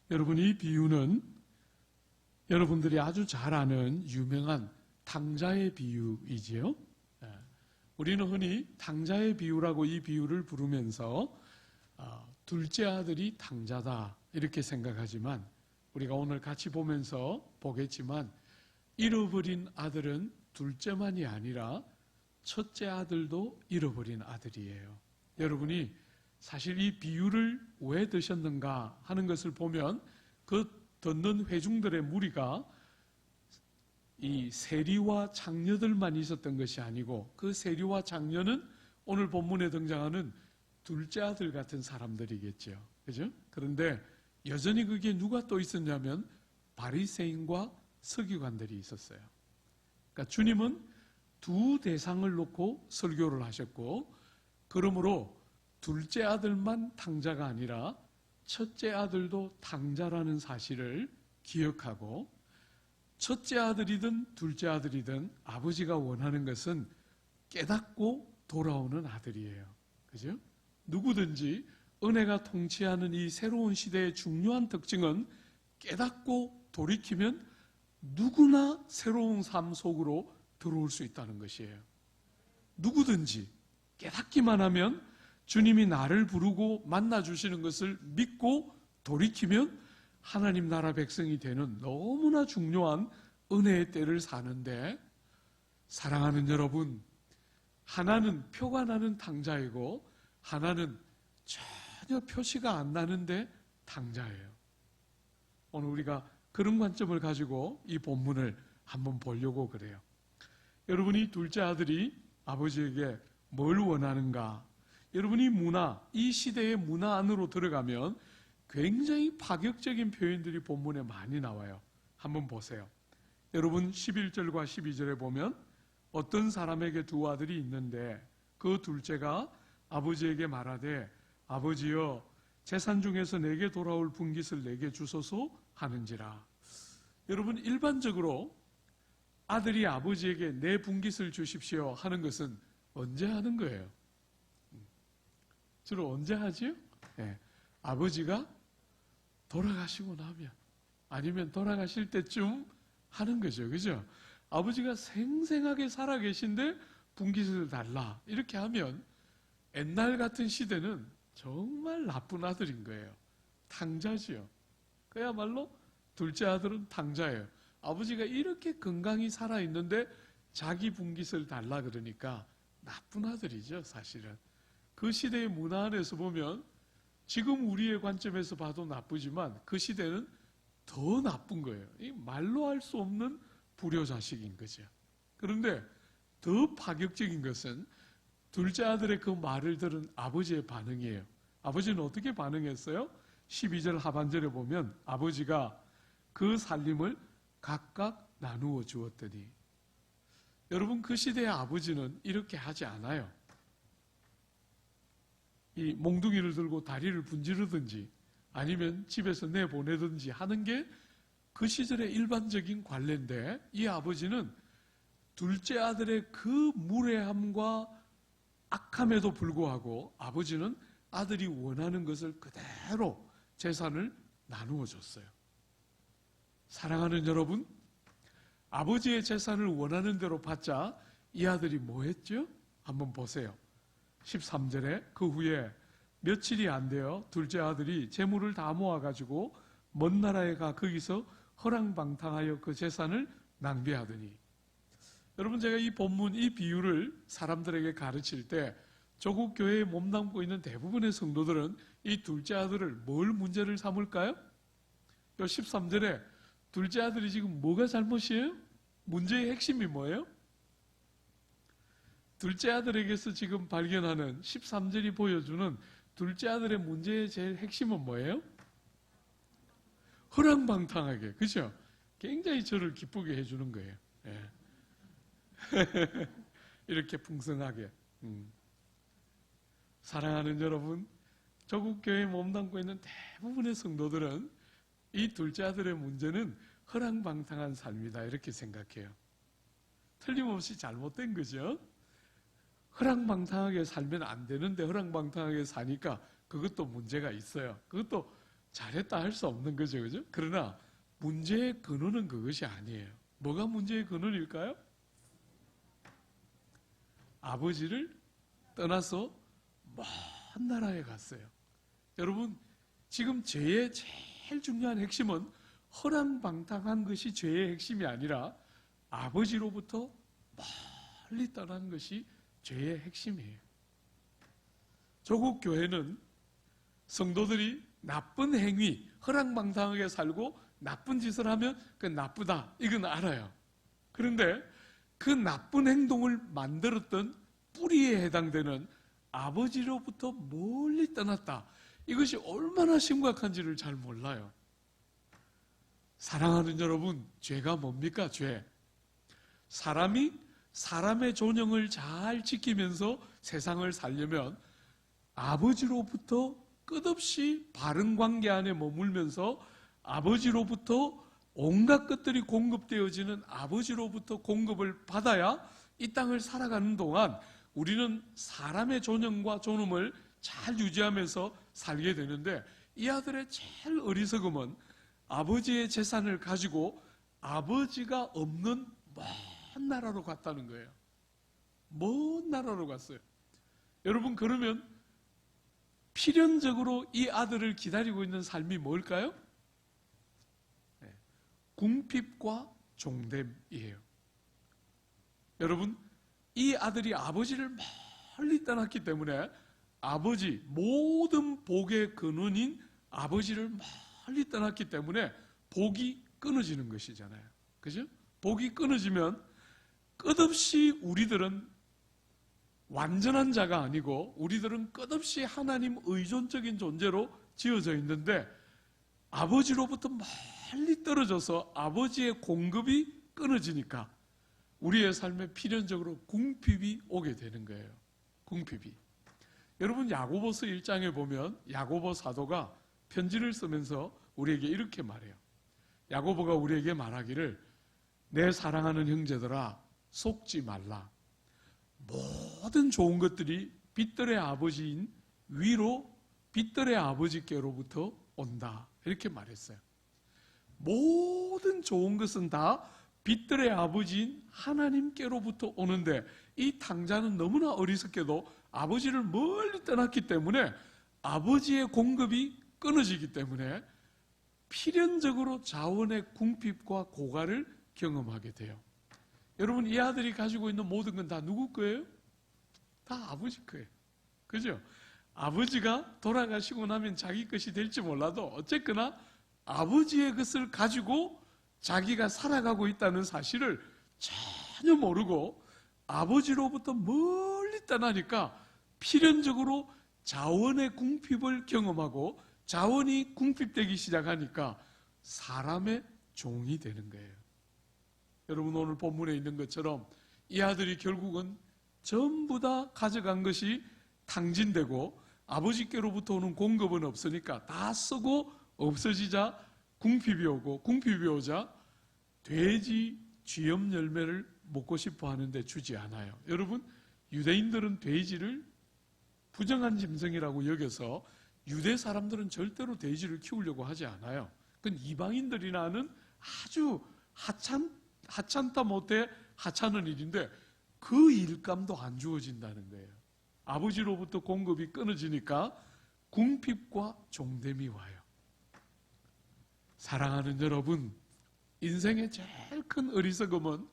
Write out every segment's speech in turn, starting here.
여러분, 이 비유는 여러분들이 아주 잘 아는 유명한 탕자의 비유이지요. 우리는 흔히 탕자의 비유라고 이 비유를 부르면서 둘째 아들이 탕자다 이렇게 생각하지만, 우리가 오늘 같이 보면서 보겠지만 잃어버린 아들은 둘째만이 아니라 첫째 아들도 잃어버린 아들이에요. 여러분이 사실 이 비유를 왜 드셨는가 하는 것을 보면, 그 듣는 회중들의 무리가 이 세리와 장녀들만 있었던 것이 아니고, 그 세리와 장녀는 오늘 본문에 등장하는 둘째 아들 같은 사람들이겠죠. 그죠? 그런데 여전히 그게 누가 또 있었냐면 바리새인과 서기관들이 있었어요. 그러니까 주님은 두 대상을 놓고 설교를 하셨고, 그러므로 둘째 아들만 탕자가 아니라 첫째 아들도 탕자라는 사실을 기억하고, 첫째 아들이든 둘째 아들이든 아버지가 원하는 것은 깨닫고 돌아오는 아들이에요. 그죠? 누구든지 은혜가 통치하는 이 새로운 시대의 중요한 특징은 깨닫고 돌이키면 누구나 새로운 삶 속으로 들어올 수 있다는 것이에요. 누구든지 깨닫기만 하면, 주님이 나를 부르고 만나주시는 것을 믿고 돌이키면 하나님 나라 백성이 되는 너무나 중요한 은혜의 때를 사는데, 사랑하는 여러분, 하나는 표가 나는 탕자이고 하나는 전혀 표시가 안 나는데 탕자예요. 오늘 우리가 그런 관점을 가지고 이 본문을 한번 보려고 그래요. 여러분이 둘째 아들이 아버지에게 뭘 원하는가? 여러분이 이 시대의 문화 안으로 들어가면 굉장히 파격적인 표현들이 본문에 많이 나와요. 한번 보세요. 여러분 11절과 12절에 보면 어떤 사람에게 두 아들이 있는데 그 둘째가 아버지에게 말하되 아버지여 재산 중에서 내게 돌아올 분깃을 내게 주소서 하는지라. 여러분 일반적으로 아들이 아버지에게 내 분깃을 주십시오 하는 것은 언제 하는 거예요? 주로 언제 하지요? 네. 아버지가 돌아가시고 나면, 아니면 돌아가실 때쯤 하는 거죠. 그죠? 아버지가 생생하게 살아계신데 분깃을 달라 이렇게 하면 옛날 같은 시대는 정말 나쁜 아들인 거예요. 탕자지요. 그야말로 둘째 아들은 탕자예요. 아버지가 이렇게 건강히 살아있는데 자기 분깃을 달라 그러니까 나쁜 아들이죠, 사실은. 그 시대의 문화 안에서 보면 지금 우리의 관점에서 봐도 나쁘지만 그 시대는 더 나쁜 거예요. 이 말로 할 수 없는 불효자식인 거죠. 그런데 더 파격적인 것은 둘째 아들의 그 말을 들은 아버지의 반응이에요. 아버지는 어떻게 반응했어요? 12절 하반절에 보면 아버지가 그 살림을 각각 나누어 주었더니. 여러분 그 시대의 아버지는 이렇게 하지 않아요. 이 몽둥이를 들고 다리를 분지르든지 아니면 집에서 내보내든지 하는 게 그 시절의 일반적인 관례인데, 이 아버지는 둘째 아들의 그 무례함과 악함에도 불구하고 아버지는 아들이 원하는 것을 그대로 재산을 나누어 줬어요. 사랑하는 여러분, 아버지의 재산을 원하는 대로 받자 이 아들이 뭐 했죠? 한번 보세요. 13절에 그 후에 며칠이 안 되어 둘째 아들이 재물을 다 모아가지고 먼 나라에 가 거기서 허랑방탕하여 그 재산을 낭비하더니. 여러분 제가 이 본문 이 비유를 사람들에게 가르칠 때 조국 교회에 몸담고 있는 대부분의 성도들은 이 둘째 아들을 뭘 문제를 삼을까요? 13절에 둘째 아들이 지금 뭐가 잘못이에요? 문제의 핵심이 뭐예요? 둘째 아들에게서 지금 발견하는 13절이 보여주는 둘째 아들의 문제의 제일 핵심은 뭐예요? 허랑방탕하게, 그죠? 굉장히 저를 기쁘게 해주는 거예요. 예. 이렇게 풍성하게. 사랑하는 여러분, 조국교회에 몸담고 있는 대부분의 성도들은 이 둘째 아들의 문제는 허랑방탕한 삶이다 이렇게 생각해요. 틀림없이 잘못된 거죠. 허랑방탕하게 살면 안 되는데 허랑방탕하게 사니까 그것도 문제가 있어요. 그것도 잘했다 할 수 없는 거죠. 그죠? 그러나 문제의 근원은 그것이 아니에요. 뭐가 문제의 근원일까요? 아버지를 떠나서 먼 나라에 갔어요. 여러분, 지금 죄의 제일 중요한 핵심은 허랑방탕한 것이 죄의 핵심이 아니라 아버지로부터 멀리 떠나는 것이 죄의 핵심이에요. 조국 교회는 성도들이 나쁜 행위, 허랑방탕하게 살고 나쁜 짓을 하면 그건 나쁘다, 이건 알아요. 그런데 그 나쁜 행동을 만들었던 뿌리에 해당되는 아버지로부터 멀리 떠났다, 이것이 얼마나 심각한지를 잘 몰라요. 사랑하는 여러분, 죄가 뭡니까? 죄. 사람이 사람의 존영을 잘 지키면서 세상을 살려면 아버지로부터 끝없이 바른 관계 안에 머물면서 아버지로부터 온갖 것들이 공급되어지는 아버지로부터 공급을 받아야 이 땅을 살아가는 동안 우리는 사람의 존영과 존엄을 잘 유지하면서 살게 되는데, 이 아들의 제일 어리석음은 아버지의 재산을 가지고 아버지가 없는 먼 나라로 갔다는 거예요. 먼 나라로 갔어요. 여러분, 그러면 필연적으로 이 아들을 기다리고 있는 삶이 뭘까요? 궁핍과 종됨이에요. 여러분, 이 아들이 아버지를 멀리 떠났기 때문에 아버지, 모든 복의 근원인 아버지를 멀리 떠났기 때문에 복이 끊어지는 것이잖아요. 그죠? 복이 끊어지면 끝없이 우리들은 완전한 자가 아니고 우리들은 끝없이 하나님 의존적인 존재로 지어져 있는데, 아버지로부터 멀리 떨어져서 아버지의 공급이 끊어지니까 우리의 삶에 필연적으로 궁핍이 오게 되는 거예요. 궁핍이. 여러분, 야고보서 1장에 보면 야고보 사도가 편지를 쓰면서 우리에게 이렇게 말해요. 야고보가 우리에게 말하기를, 내 사랑하는 형제들아, 속지 말라. 모든 좋은 것들이 빛들의 아버지인 위로 빛들의 아버지께로부터 온다, 이렇게 말했어요. 모든 좋은 것은 다 빛들의 아버지인 하나님께로부터 오는데, 이 탕자는 너무나 어리석게도 아버지를 멀리 떠났기 때문에 아버지의 공급이 끊어지기 때문에 필연적으로 자원의 궁핍과 고갈을 경험하게 돼요. 여러분, 이 아들이 가지고 있는 모든 건 다 누구 거예요? 다 아버지 거예요. 그죠? 아버지가 돌아가시고 나면 자기 것이 될지 몰라도 어쨌거나 아버지의 것을 가지고 자기가 살아가고 있다는 사실을 전혀 모르고 아버지로부터 멀리 떠나니까 필연적으로 자원의 궁핍을 경험하고, 자원이 궁핍되기 시작하니까 사람의 종이 되는 거예요. 여러분, 오늘 본문에 있는 것처럼 이 아들이 결국은 전부 다 가져간 것이 탕진되고 아버지께로부터 오는 공급은 없으니까 다 쓰고 없어지자 궁핍이 오고, 궁핍이 오자 돼지 쥐염 열매를 먹고 싶어 하는데 주지 않아요. 여러분, 유대인들은 돼지를 부정한 짐승이라고 여겨서 유대 사람들은 절대로 돼지를 키우려고 하지 않아요. 그건 이방인들이나 하는 아주 하찮다 못해 하찮은 일인데 그 일감도 안 주어진다는 거예요. 아버지로부터 공급이 끊어지니까 궁핍과 종됨이 와요. 사랑하는 여러분, 인생의 제일 큰 어리석음은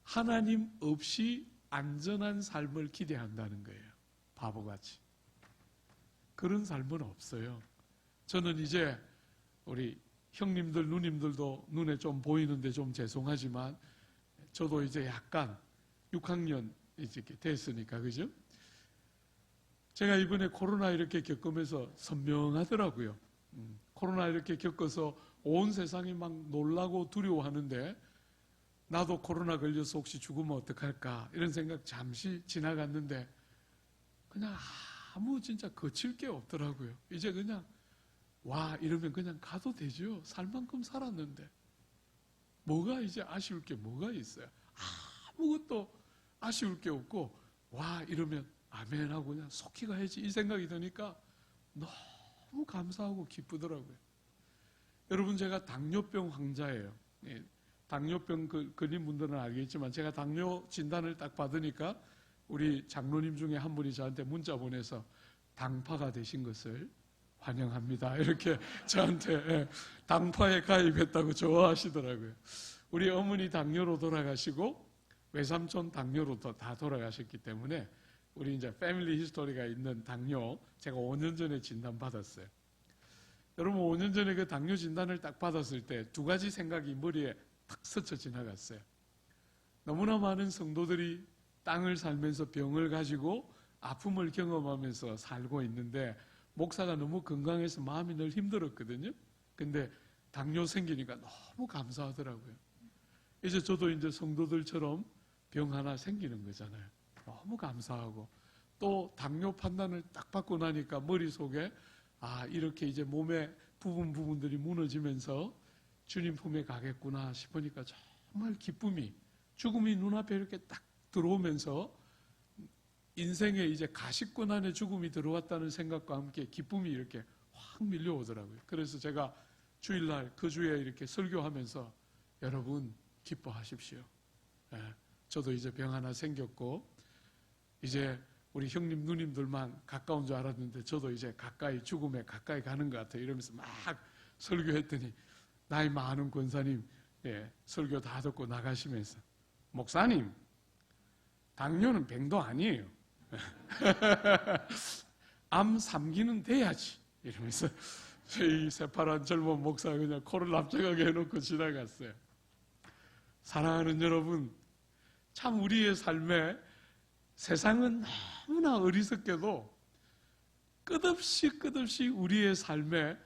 하나님 없이 안전한 삶을 기대한다는 거예요. 바보같이. 그런 삶은 없어요. 저는 이제 우리 형님들, 누님들도 눈에 좀 보이는데 좀 죄송하지만 저도 이제 약간 6학년 이렇게 됐으니까, 그죠? 제가 이번에 코로나 이렇게 겪으면서 선명하더라고요. 코로나 이렇게 겪어서 온 세상이 막 놀라고 두려워하는데, 나도 코로나 걸려서 혹시 죽으면 어떡할까 이런 생각 잠시 지나갔는데 그냥 아무 진짜 거칠 게 없더라고요. 이제 그냥 와 이러면 그냥 가도 되죠. 살 만큼 살았는데 뭐가 이제 아쉬울 게 뭐가 있어요. 아무것도 아쉬울 게 없고 와 이러면 아멘 하고 그냥 속히 가야지 이 생각이 드니까 너무 감사하고 기쁘더라고요. 여러분, 제가 당뇨병 환자예요. 예, 당뇨병 걸린 분들은 알겠지만 제가 당뇨 진단을 딱 받으니까 우리 장로님 중에 한 분이 저한테 문자 보내서 당파가 되신 것을 환영합니다. 이렇게 저한테 당파에 가입했다고 좋아하시더라고요. 우리 어머니 당뇨로 돌아가시고 외삼촌 당뇨로 다 돌아가셨기 때문에 우리 이제 패밀리 히스토리가 있는 당뇨 제가 5년 전에 진단받았어요. 여러분, 5년 전에 그 당뇨 진단을 딱 받았을 때 두 가지 생각이 머리에 탁 스쳐 지나갔어요. 너무나 많은 성도들이 땅을 살면서 병을 가지고 아픔을 경험하면서 살고 있는데 목사가 너무 건강해서 마음이 늘 힘들었거든요. 근데 당뇨 생기니까 너무 감사하더라고요. 이제 저도 이제 성도들처럼 병 하나 생기는 거잖아요. 너무 감사하고 또 당뇨 판단을 딱 받고 나니까 머릿속에 이렇게 이제 몸의 부분들이 무너지면서 주님 품에 가겠구나 싶으니까 정말 기쁨이, 죽음이 눈앞에 이렇게 딱 들어오면서 인생에 이제 가시권 안에 죽음이 들어왔다는 생각과 함께 기쁨이 이렇게 확 밀려오더라고요. 그래서 제가 주일날 그 주에 이렇게 설교하면서 여러분 기뻐하십시오. 저도 이제 병 하나 생겼고 이제 우리 형님 누님들만 가까운 줄 알았는데 저도 이제 가까이 죽음에 가까이 가는 것 같아요. 이러면서 막 설교했더니 나이 많은 권사님 설교 다 듣고 나가시면서 목사님 당뇨는 병도 아니에요. 암 3기는 돼야지 이러면서 이 새파란 젊은 목사가 그냥 코를 납작하게 해놓고 지나갔어요. 사랑하는 여러분, 참 우리의 삶에 세상은 너무나 어리석게도 끝없이 우리의 삶에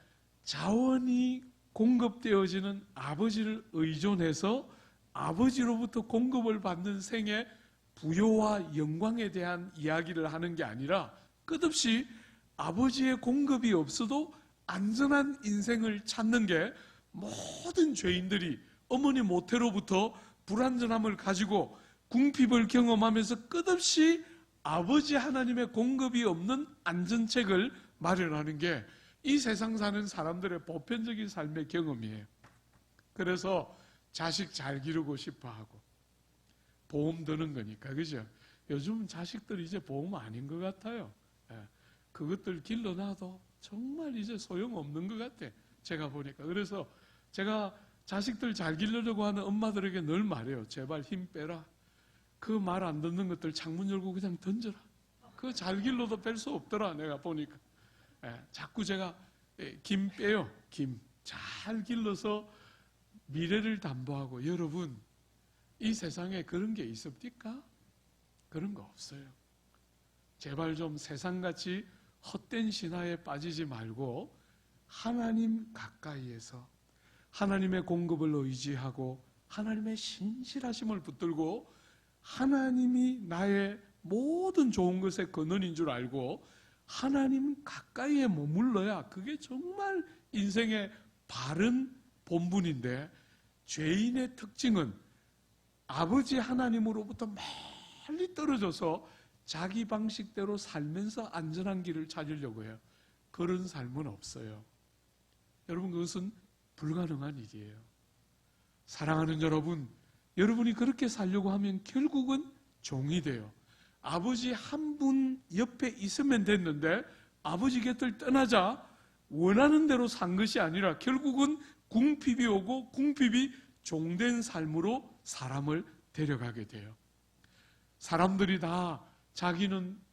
자원이 공급되어지는 아버지를 의존해서 아버지로부터 공급을 받는 생의 부요와 영광에 대한 이야기를 하는 게 아니라 끝없이 아버지의 공급이 없어도 안전한 인생을 찾는 게 모든 죄인들이 어머니 모태로부터 불안전함을 가지고 궁핍을 경험하면서 끝없이 아버지 하나님의 공급이 없는 안전책을 마련하는 게 이 세상 사는 사람들의 보편적인 삶의 경험이에요. 그래서 자식 잘 기르고 싶어 하고 보험 드는 거니까, 그죠? 요즘 자식들 이제 보험 아닌 것 같아요. 그것들 길러놔도 정말 이제 소용없는 것 같아. 제가 보니까. 그래서 제가 자식들 잘 기르려고 하는 엄마들에게 늘 말해요. 제발 힘 빼라. 그 말 안 듣는 것들 창문 열고 그냥 던져라. 그거 잘 길러도 뺄 수 없더라. 내가 보니까. 자꾸 제가 김 빼요. 김. 잘 길러서 미래를 담보하고. 여러분, 이 세상에 그런 게 있습니까? 그런 거 없어요. 제발 좀 세상같이 헛된 신화에 빠지지 말고 하나님 가까이에서 하나님의 공급을 의지하고 하나님의 신실하심을 붙들고 하나님이 나의 모든 좋은 것의 근원인 줄 알고 하나님 가까이에 머물러야 그게 정말 인생의 바른 본분인데, 죄인의 특징은 아버지 하나님으로부터 멀리 떨어져서 자기 방식대로 살면서 안전한 길을 찾으려고 해요. 그런 삶은 없어요. 여러분, 그것은 불가능한 일이에요. 사랑하는 여러분, 여러분이 그렇게 살려고 하면 결국은 종이 돼요. 아버지 한 분 옆에 있으면 됐는데 아버지 곁을 떠나자 원하는 대로 산 것이 아니라 결국은 궁핍이 오고 궁핍이 종된 삶으로 사람을 데려가게 돼요. 사람들이 다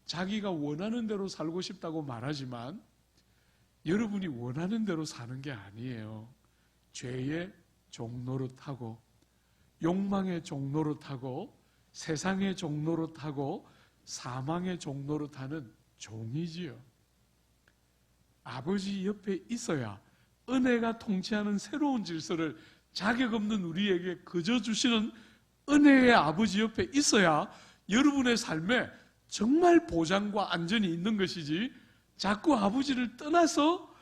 자기가 원하는 대로 살고 싶다고 말하지만 여러분이 원하는 대로 사는 게 아니에요. 죄의 종노릇하고 욕망의 종노릇하고 세상의 종노릇하고 사망의 종노릇하는 종이지요. 아버지 옆에 있어야 은혜가 통치하는 새로운 질서를 자격 없는 우리에게 거저 주시는 은혜의 아버지 옆에 있어야 여러분의 삶에 정말 보장과 안전이 있는 것이지, 자꾸 아버지를 떠나서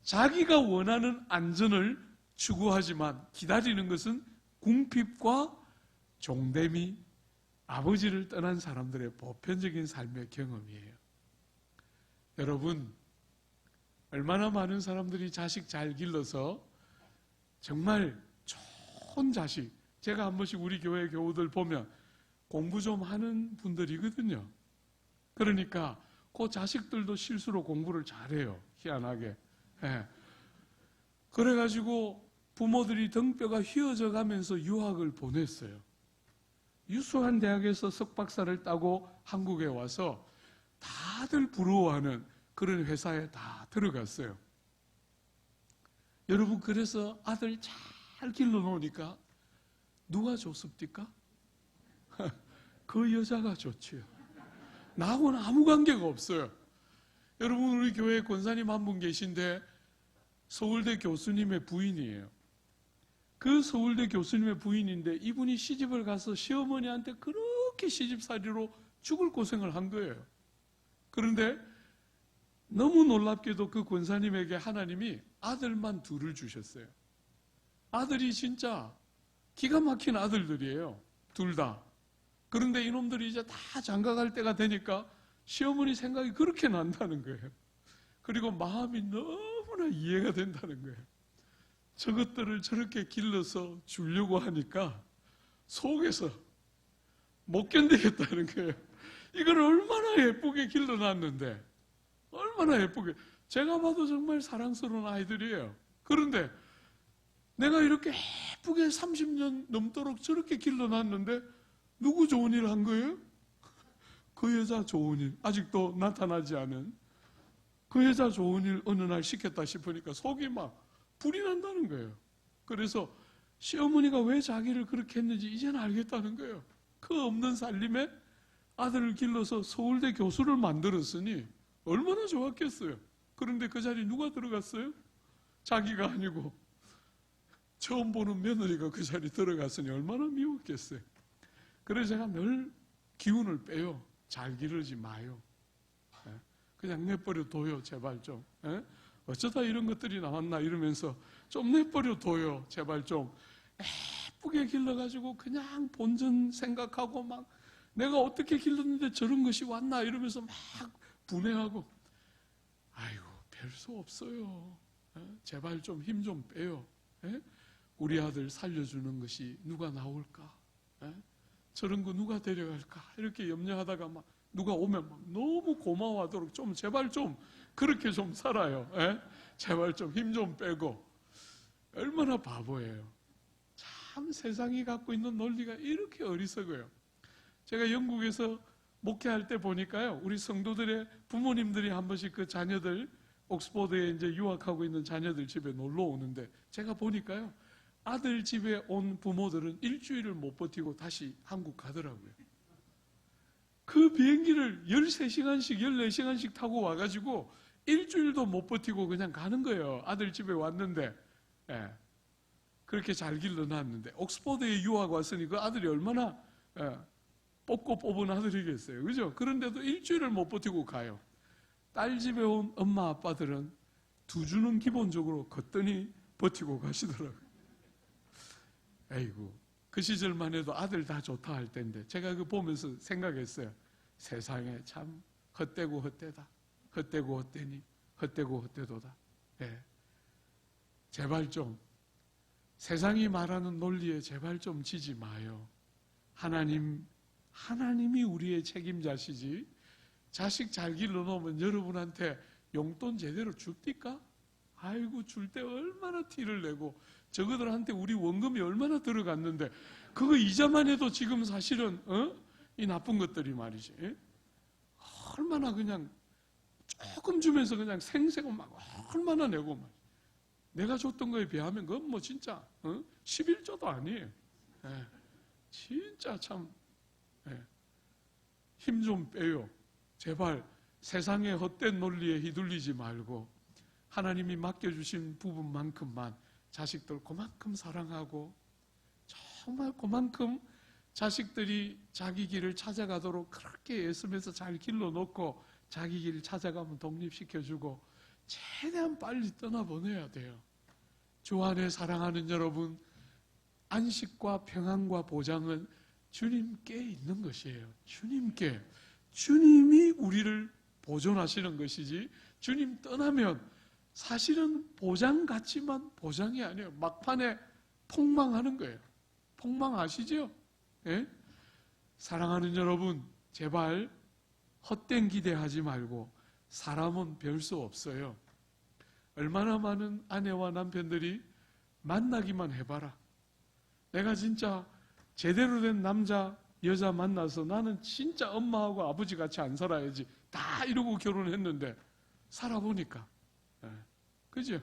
자기가 원하는 안전을 추구하지만 기다리는 것은 궁핍과 종됨이 아버지를 떠난 사람들의 보편적인 삶의 경험이에요. 여러분, 얼마나 많은 사람들이 자식 잘 길러서 정말 좋은 자식. 제가 한 번씩 우리 교회 교우들 보면 공부 좀 하는 분들이거든요. 그러니까 그 자식들도 실수로 공부를 잘해요. 희한하게. 예. 그래가지고 부모들이 등뼈가 휘어져 가면서 유학을 보냈어요. 유수한 대학에서 석박사를 따고 한국에 와서 다들 부러워하는 그런 회사에 다 들어갔어요. 여러분, 그래서 아들 잘 길러놓으니까 누가 좋습니까? 그 여자가 좋지요. 나하고는 아무 관계가 없어요. 여러분, 우리 교회에 권사님 한 분 계신데 서울대 교수님의 부인이에요. 그 서울대 교수님의 부인인데 이분이 시집을 가서 시어머니한테 그렇게 시집살이로 죽을 고생을 한 거예요. 그런데 너무 놀랍게도 그 권사님에게 하나님이 아들만 둘을 주셨어요. 아들이 진짜 기가 막힌 아들들이에요. 둘 다. 그런데 이놈들이 이제 다 장가갈 때가 되니까 시어머니 생각이 그렇게 난다는 거예요. 그리고 마음이 너무나 이해가 된다는 거예요. 저것들을 저렇게 길러서 주려고 하니까 속에서 못 견디겠다는 거예요. 이걸 얼마나 예쁘게 길러놨는데, 얼마나 예쁘게. 제가 봐도 정말 사랑스러운 아이들이에요. 그런데 내가 이렇게 예쁘게 30년 넘도록 저렇게 길러놨는데 누구 좋은 일 한 거예요? 그 여자 좋은 일, 아직도 나타나지 않은 그 여자 좋은 일 어느 날 시켰다 싶으니까 속이 막 불이 난다는 거예요. 그래서 시어머니가 왜 자기를 그렇게 했는지 이제는 알겠다는 거예요. 그 없는 살림에 아들을 길러서 서울대 교수를 만들었으니 얼마나 좋았겠어요. 그런데 그 자리에 누가 들어갔어요? 자기가 아니고 처음 보는 며느리가 그 자리에 들어갔으니 얼마나 미웠겠어요. 그래서 제가 늘 기운을 빼요. 잘 기르지 마요. 그냥 내버려 둬요. 제발 좀. 어쩌다 이런 것들이 나왔나 이러면서 좀 내버려 둬요. 제발 좀. 예쁘게 길러가지고 그냥 본전 생각하고 막 내가 어떻게 길렀는데 저런 것이 왔나 이러면서 막 분해하고, 아이고 별 수 없어요. 제발 좀 힘 좀 빼요. 우리 아들 살려주는 것이 누가 나올까? 저런 거 누가 데려갈까? 이렇게 염려하다가 막 누가 오면 막 너무 고마워하도록 좀 제발 좀 그렇게 좀 살아요. 제발 좀 힘 좀 빼고. 얼마나 바보예요. 참 세상이 갖고 있는 논리가 이렇게 어리석어요. 제가 영국에서 목회할 때 보니까요, 우리 성도들의 부모님들이 한 번씩 그 자녀들, 옥스퍼드에 이제 유학하고 있는 자녀들 집에 놀러 오는데 제가 보니까요, 아들 집에 온 부모들은 일주일을 못 버티고 다시 한국 가더라고요. 그 비행기를 13시간씩, 14시간씩 타고 와가지고 일주일도 못 버티고 그냥 가는 거예요. 아들 집에 왔는데. 그렇게 잘 길러놨는데. 옥스퍼드에 유학 왔으니 그 아들이 얼마나 뽑고 뽑은 아들이겠어요. 그죠? 그런데도 일주일을 못 버티고 가요. 딸 집에 온 엄마 아빠들은 2주는 기본적으로 걷더니 버티고 가시더라고요. 아이고, 그 시절만 해도 아들 다 좋다 할 텐데 제가 그 보면서 생각했어요. 세상에 참 헛되고 헛되다. 헛되고 헛되니 헛되고 헛되도다. 제발 좀 세상이 말하는 논리에 제발 좀 지지 마요. 하나님이 우리의 책임자시지. 자식 잘 길러놓으면 여러분한테 용돈 제대로 줍니까? 아이고, 줄 때 얼마나 티를 내고 저거들한테 우리 원금이 얼마나 들어갔는데 그거 이자만 해도 지금 사실은 이 나쁜 것들이 말이지. 얼마나 그냥 조금 주면서 그냥 생색은 막 얼마나 내고 막. 내가 줬던 거에 비하면 그건 뭐 진짜 11조도 아니에요. 진짜 참 힘 좀 빼요. 제발 세상의 헛된 논리에 휘둘리지 말고 하나님이 맡겨주신 부분만큼만 자식들 그만큼 사랑하고 정말 그만큼 자식들이 자기 길을 찾아가도록 그렇게 애쓰면서 잘 길러놓고 자기 길 찾아가면 독립시켜주고 최대한 빨리 떠나보내야 돼요. 주 안에 사랑하는 여러분, 안식과 평안과 보장은 주님께 있는 것이에요. 주님이 우리를 보존하시는 것이지 주님 떠나면 사실은 보장 같지만 보장이 아니에요. 막판에 폭망하는 거예요. 폭망하시죠? 예? 사랑하는 여러분, 제발 헛된 기대하지 말고 사람은 별 수 없어요. 얼마나 많은 아내와 남편들이 만나기만 해봐라. 내가 진짜 제대로 된 남자, 여자 만나서 나는 진짜 엄마하고 아버지 같이 안 살아야지. 다 이러고 결혼했는데 살아보니까. 그죠?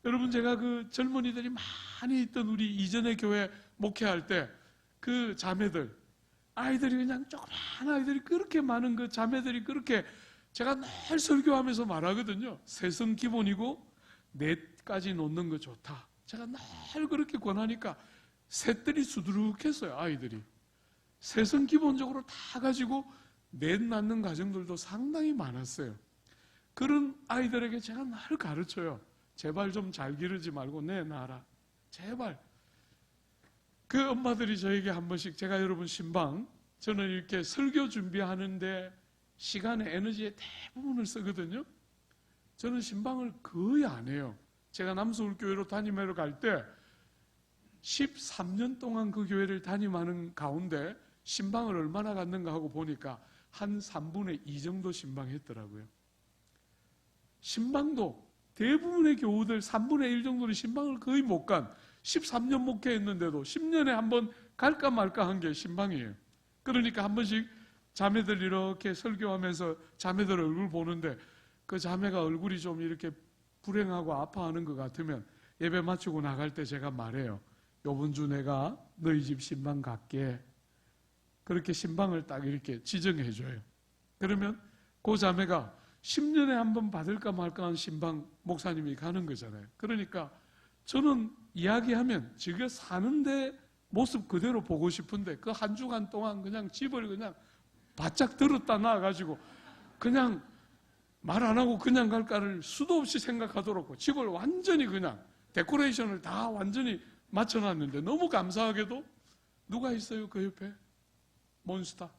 여러분, 제가 그 젊은이들이 많이 있던 우리 이전의 교회 목회할 때 그 자매들, 아이들이 그냥 조그만 아이들이 그렇게 많은 그 자매들이 그렇게 제가 늘 설교하면서 말하거든요. 셋은 기본이고 넷까지 놓는 거 좋다. 제가 늘 그렇게 권하니까 셋들이 수두룩했어요. 아이들이. 셋은 기본적으로 다 가지고 넷 낳는 가정들도 상당히 많았어요. 그런 아이들에게 제가 늘 가르쳐요. 제발 좀 잘 기르지 말고 내 낳아라. 제발. 그 엄마들이 저에게 한 번씩, 제가 여러분 신방, 저는 이렇게 설교 준비하는데 시간의 에너지의 대부분을 쓰거든요. 저는 신방을 거의 안 해요. 제가 남서울교회로 담임하러 갈 때 13년 동안 그 교회를 담임하는 가운데 신방을 얼마나 갔는가 하고 보니까 한 3분의 2 정도 신방했더라고요. 신방도 대부분의 교우들 3분의 1 정도는 신방을 거의 못 간, 13년 목회했는데도 10년에 한 번 갈까 말까 한 게 신방이에요. 그러니까 한 번씩 자매들 이렇게 설교하면서 자매들 얼굴 보는데 그 자매가 얼굴이 좀 이렇게 불행하고 아파하는 것 같으면 예배 마치고 나갈 때 제가 말해요. 요번 주 내가 너희 집 신방 갈게. 그렇게 신방을 딱 이렇게 지정해 줘요. 그러면 그 자매가 10년에 한 번 받을까 말까 한 신방 목사님이 가는 거잖아요. 그러니까 저는 이야기하면 지가 사는데 모습 그대로 보고 싶은데 그 한 주간 동안 그냥 집을 그냥 바짝 들었다 놔가지고 그냥 말 안 하고 그냥 갈까를 수도 없이 생각하도록 집을 완전히 그냥 데코레이션을 다 완전히 맞춰놨는데 너무 감사하게도 누가 있어요 그 옆에? 몬스타.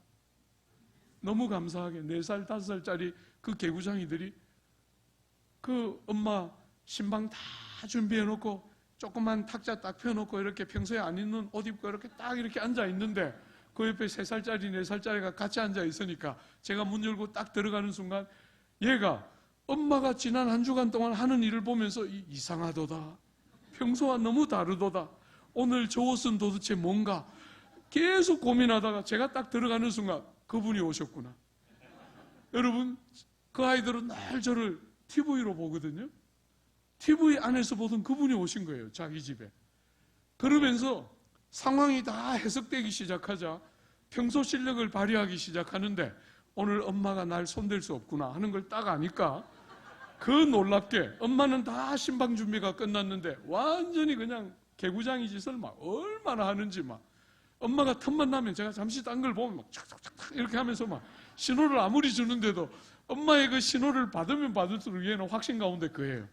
너무 감사하게 4살, 5살짜리 그 개구장이들이 그 엄마 신방 다 준비해놓고 조그만 탁자 딱 펴놓고 이렇게 평소에 안 입는 옷 입고 이렇게 딱 이렇게 앉아 있는데 그 옆에 3살짜리, 4살짜리가 같이 앉아 있으니까 제가 문 열고 딱 들어가는 순간 얘가 엄마가 지난 한 주간 동안 하는 일을 보면서 이상하도다. 평소와 너무 다르도다. 오늘 저 옷은 도대체 뭔가 계속 고민하다가 제가 딱 들어가는 순간 그분이 오셨구나. 여러분, 그 아이들은 늘 저를 TV로 보거든요. TV 안에서 보던 그분이 오신 거예요. 자기 집에. 그러면서 상황이 다 해석되기 시작하자 평소 실력을 발휘하기 시작하는데 오늘 엄마가 날 손댈 수 없구나 하는 걸 딱 아니까 그 놀랍게 엄마는 다 신방 준비가 끝났는데 완전히 그냥 개구장이 짓을 막 얼마나 하는지 막 엄마가 틈만 나면 제가 잠시 딴 걸 보면 막 착착착 이렇게 하면서 막 신호를 아무리 주는데도 엄마의 그 신호를 받으면 받을수록 얘는 확신 가운데 그예요.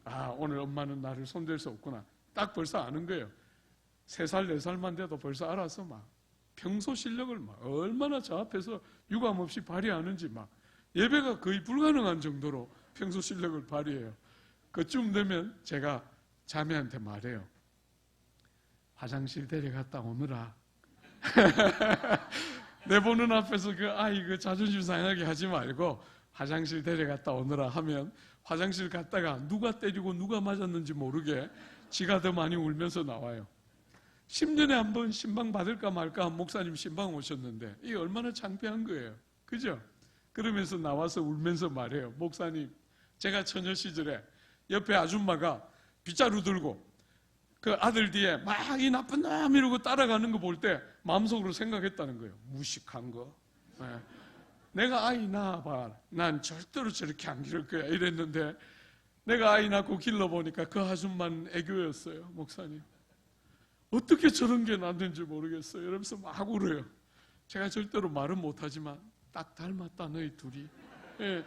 아, 오늘 엄마는 나를 손댈 수 없구나. 딱 벌써 아는 거예요. 3살, 4살만 돼도 벌써 알아서 막 평소 실력을 막 얼마나 저 앞에서 유감 없이 발휘하는지 막 예배가 거의 불가능한 정도로 평소 실력을 발휘해요. 그쯤 되면 제가 자매한테 말해요. 화장실 데려갔다 오느라. 내 보는 앞에서 그 아이 그 자존심 상하게 하지 말고 화장실 데려갔다 오느라 하면 화장실 갔다가 누가 때리고 누가 맞았는지 모르게 지가 더 많이 울면서 나와요. 10년에 한 번 신방 받을까 말까 한 목사님 신방 오셨는데 이게 얼마나 창피한 거예요. 그죠? 그러면서 나와서 울면서 말해요. 목사님, 제가 처녀 시절에 옆에 아줌마가 빗자루 들고 그 아들 뒤에 막 이 나쁜 놈 이러고 따라가는 거 볼 때 마음속으로 생각했다는 거예요. 무식한 거. 네. 내가 아이 낳아봐. 난 절대로 저렇게 안 기를 거야. 이랬는데 내가 아이 낳고 길러보니까 그 아줌마는 애교였어요. 목사님. 어떻게 저런 게 났는지 모르겠어요. 이러면서 막 울어요. 제가 절대로 말은 못하지만 딱 닮았다 너희 둘이. 예,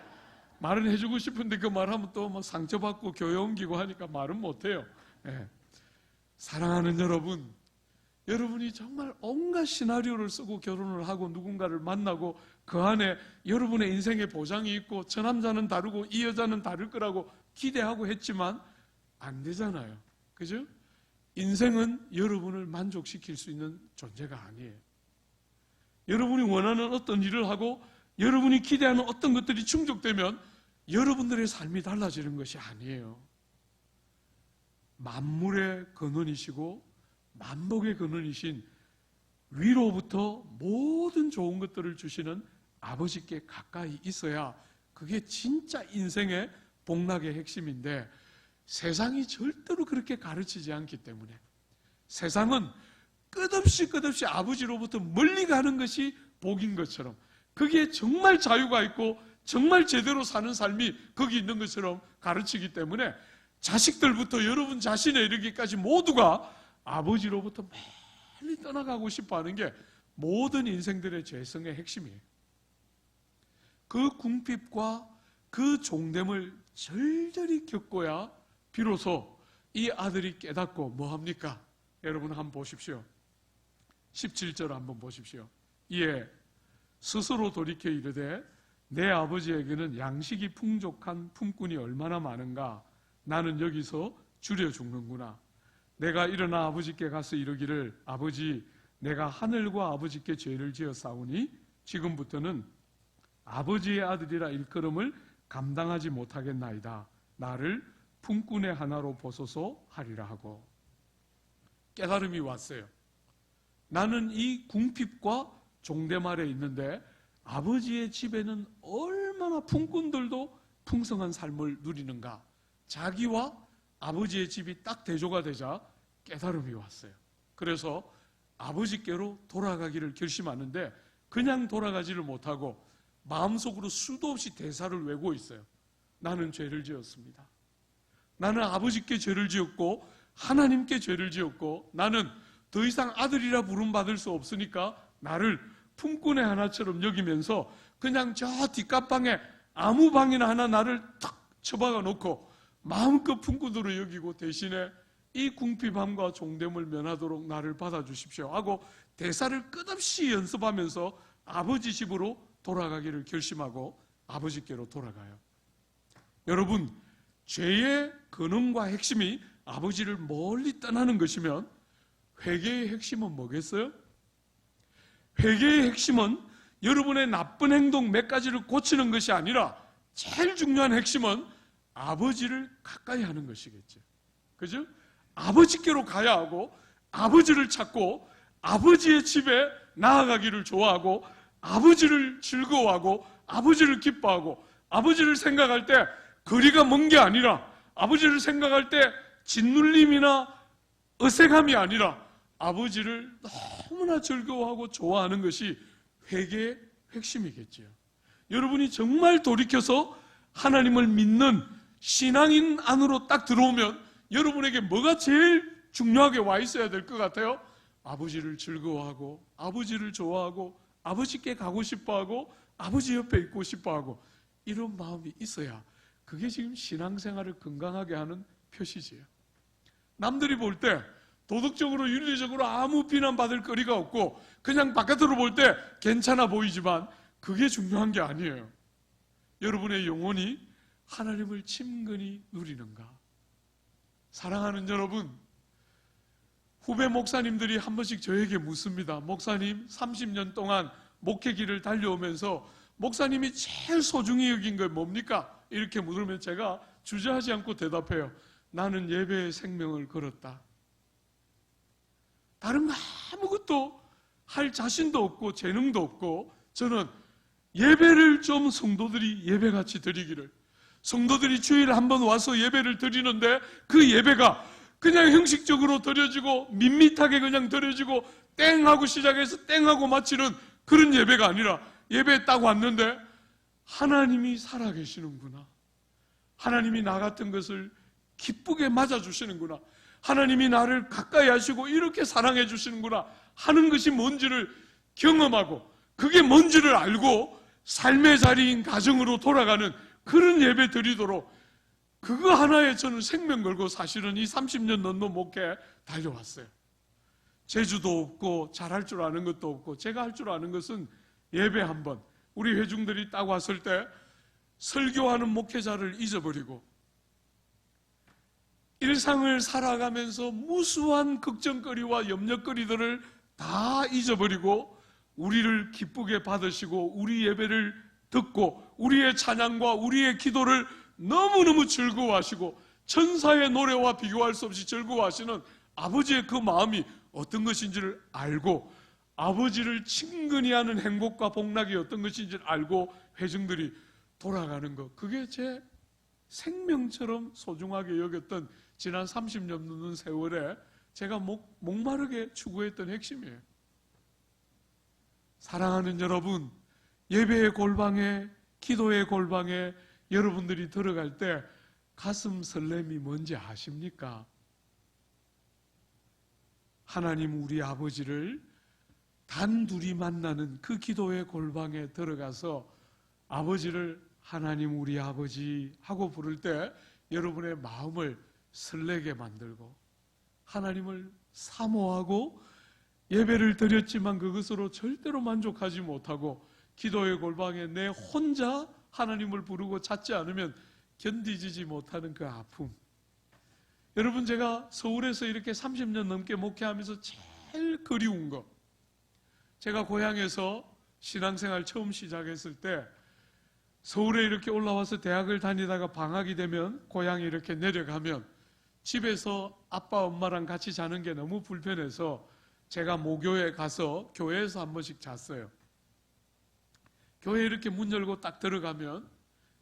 말은 해주고 싶은데 그 말하면 또 뭐 상처받고 교회 옮기고 하니까 말은 못해요. 예. 사랑하는 여러분, 여러분이 정말 온갖 시나리오를 쓰고 결혼을 하고 누군가를 만나고 그 안에 여러분의 인생의 보장이 있고 저 남자는 다르고 이 여자는 다를 거라고 기대하고 했지만 안 되잖아요. 그죠? 인생은 여러분을 만족시킬 수 있는 존재가 아니에요. 여러분이 원하는 어떤 일을 하고 여러분이 기대하는 어떤 것들이 충족되면 여러분들의 삶이 달라지는 것이 아니에요. 만물의 근원이시고 만복의 근원이신 위로부터 모든 좋은 것들을 주시는 아버지께 가까이 있어야 그게 진짜 인생의 복락의 핵심인데 세상이 절대로 그렇게 가르치지 않기 때문에 세상은 끝없이 아버지로부터 멀리 가는 것이 복인 것처럼 그게 정말 자유가 있고 정말 제대로 사는 삶이 거기 있는 것처럼 가르치기 때문에 자식들부터 여러분 자신에 이르기까지 모두가 아버지로부터 멀리 떠나가고 싶어하는 게 모든 인생들의 죄성의 핵심이에요. 그 궁핍과 그 종됨을 절절히 겪어야 비로소 이 아들이 깨닫고 뭐합니까? 여러분 한번 보십시오. 17절 한번 보십시오. 이에 스스로 돌이켜 이르되 내 아버지에게는 양식이 풍족한 품꾼이 얼마나 많은가. 나는 여기서 줄여 죽는구나. 내가 일어나 아버지께 가서 이르기를 아버지 내가 하늘과 아버지께 죄를 지었사오니 지금부터는 아버지의 아들이라 일컬음을 감당하지 못하겠나이다. 나를 품꾼의 하나로 보소서 하리라 하고 깨달음이 왔어요. 나는 이 궁핍과 종됨 아래 있는데 아버지의 집에는 얼마나 품꾼들도 풍성한 삶을 누리는가. 자기와 아버지의 집이 딱 대조가 되자 깨달음이 왔어요. 그래서 아버지께로 돌아가기를 결심하는데 그냥 돌아가지를 못하고 마음속으로 수도 없이 대사를 외고 있어요. 나는 죄를 지었습니다. 나는 아버지께 죄를 지었고 하나님께 죄를 지었고 나는 더 이상 아들이라 부름받을 수 없으니까 나를 품꾼의 하나처럼 여기면서 그냥 저 뒷간방에 아무 방이나 하나 나를 탁 처박아 놓고 마음껏 품꾼으로 여기고 대신에 이 궁핍함과 종됨을 면하도록 나를 받아주십시오 하고 대사를 끝없이 연습하면서 아버지 집으로 돌아가기를 결심하고 아버지께로 돌아가요. 여러분, 죄의 근원과 핵심이 아버지를 멀리 떠나는 것이면 회개의 핵심은 뭐겠어요? 회개의 핵심은 여러분의 나쁜 행동 몇 가지를 고치는 것이 아니라 제일 중요한 핵심은 아버지를 가까이 하는 것이겠죠. 그죠? 아버지께로 가야 하고 아버지를 찾고 아버지의 집에 나아가기를 좋아하고 아버지를 즐거워하고 아버지를 기뻐하고 아버지를 생각할 때 거리가 먼 게 아니라 아버지를 생각할 때 짓눌림이나 어색함이 아니라 아버지를 너무나 즐거워하고 좋아하는 것이 회개의 핵심이겠죠. 여러분이 정말 돌이켜서 하나님을 믿는 신앙인 안으로 딱 들어오면 여러분에게 뭐가 제일 중요하게 와 있어야 될 것 같아요? 아버지를 즐거워하고 아버지를 좋아하고 아버지께 가고 싶어하고 아버지 옆에 있고 싶어하고 이런 마음이 있어야 그게 지금 신앙생활을 건강하게 하는 표시지요. 남들이 볼 때 도덕적으로 윤리적으로 아무 비난받을 거리가 없고 그냥 바깥으로 볼 때 괜찮아 보이지만 그게 중요한 게 아니에요. 여러분의 영혼이 하나님을 친근히 누리는가? 사랑하는 여러분, 후배 목사님들이 한 번씩 저에게 묻습니다. 목사님, 30년 동안 목회길을 달려오면서 목사님이 제일 소중히 여긴 게 뭡니까? 이렇게 물으면 제가 주저하지 않고 대답해요. 나는 예배의 생명을 걸었다. 다른 거 아무것도 할 자신도 없고 재능도 없고 저는 예배를 좀 성도들이 예배같이 드리기를, 성도들이 주일에 한번 와서 예배를 드리는데 그 예배가 그냥 형식적으로 드려지고 밋밋하게 그냥 드려지고 땡하고 시작해서 땡하고 마치는 그런 예배가 아니라 예배에 딱 왔는데 하나님이 살아계시는구나, 하나님이 나 같은 것을 기쁘게 맞아주시는구나, 하나님이 나를 가까이 하시고 이렇게 사랑해 주시는구나 하는 것이 뭔지를 경험하고 그게 뭔지를 알고 삶의 자리인 가정으로 돌아가는 그런 예배 드리도록 그거 하나에 저는 생명 걸고 사실은 이 30년 넘는 목회 달려왔어요. 재주도 없고 잘할 줄 아는 것도 없고, 제가 할 줄 아는 것은 예배 한 번, 우리 회중들이 딱 왔을 때 설교하는 목회자를 잊어버리고 일상을 살아가면서 무수한 걱정거리와 염려거리들을 다 잊어버리고 우리를 기쁘게 받으시고 우리 예배를 듣고 우리의 찬양과 우리의 기도를 너무너무 즐거워하시고 천사의 노래와 비교할 수 없이 즐거워하시는 아버지의 그 마음이 어떤 것인지를 알고, 아버지를 친근히 하는 행복과 복락이 어떤 것인지를 알고 회중들이 돌아가는 것, 그게 제 생명처럼 소중하게 여겼던 지난 30년 넘는 세월에 제가 목마르게 추구했던 핵심이에요. 사랑하는 여러분, 예배의 골방에, 기도의 골방에 여러분들이 들어갈 때 가슴 설렘이 뭔지 아십니까? 하나님 우리 아버지를 단둘이 만나는 그 기도의 골방에 들어가서 아버지를 하나님 우리 아버지 하고 부를 때 여러분의 마음을 설레게 만들고 하나님을 사모하고 예배를 드렸지만 그것으로 절대로 만족하지 못하고 기도의 골방에 내 혼자 하나님을 부르고 찾지 않으면 견디지 못하는 그 아픔. 여러분, 제가 서울에서 이렇게 30년 넘게 목회하면서 제일 그리운 거, 제가 고향에서 신앙생활 처음 시작했을 때 서울에 이렇게 올라와서 대학을 다니다가 방학이 되면 고향에 이렇게 내려가면 집에서 아빠 엄마랑 같이 자는 게 너무 불편해서 제가 모교에 가서 교회에서 한 번씩 잤어요. 교회 이렇게 문 열고 딱 들어가면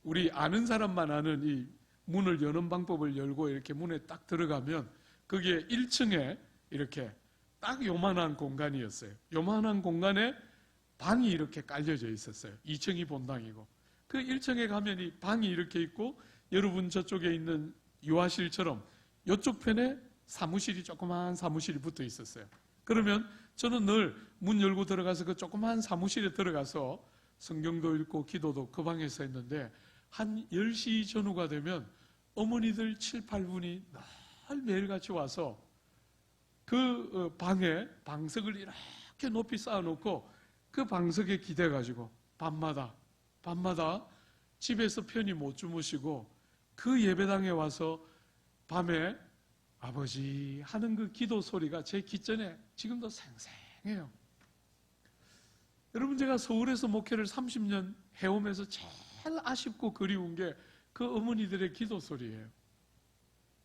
우리 아는 사람만 아는 이 문을 여는 방법을 열고 이렇게 문에 딱 들어가면 거기에 1층에 이렇게 딱 요만한 공간이었어요. 요만한 공간에 방이 이렇게 깔려져 있었어요. 2층이 본당이고 그 1층에 가면 이 방이 이렇게 있고 여러분 저쪽에 있는 유아실처럼 이쪽 편에 사무실이, 조그마한 사무실이 붙어 있었어요. 그러면 저는 늘 문 열고 들어가서 그 조그마한 사무실에 들어가서 성경도 읽고 기도도 그 방에서 했는데 한 10시 전후가 되면 어머니들 7, 8분이 늘 매일같이 와서 그 방에 방석을 이렇게 높이 쌓아놓고 그 방석에 기대가지고 밤마다 집에서 편히 못 주무시고 그 예배당에 와서 밤에 아버지 하는 그 기도 소리가 제 귓전에 지금도 생생해요. 여러분, 제가 서울에서 목회를 30년 해오면서 제일 아쉽고 그리운 게 그 어머니들의 기도 소리예요.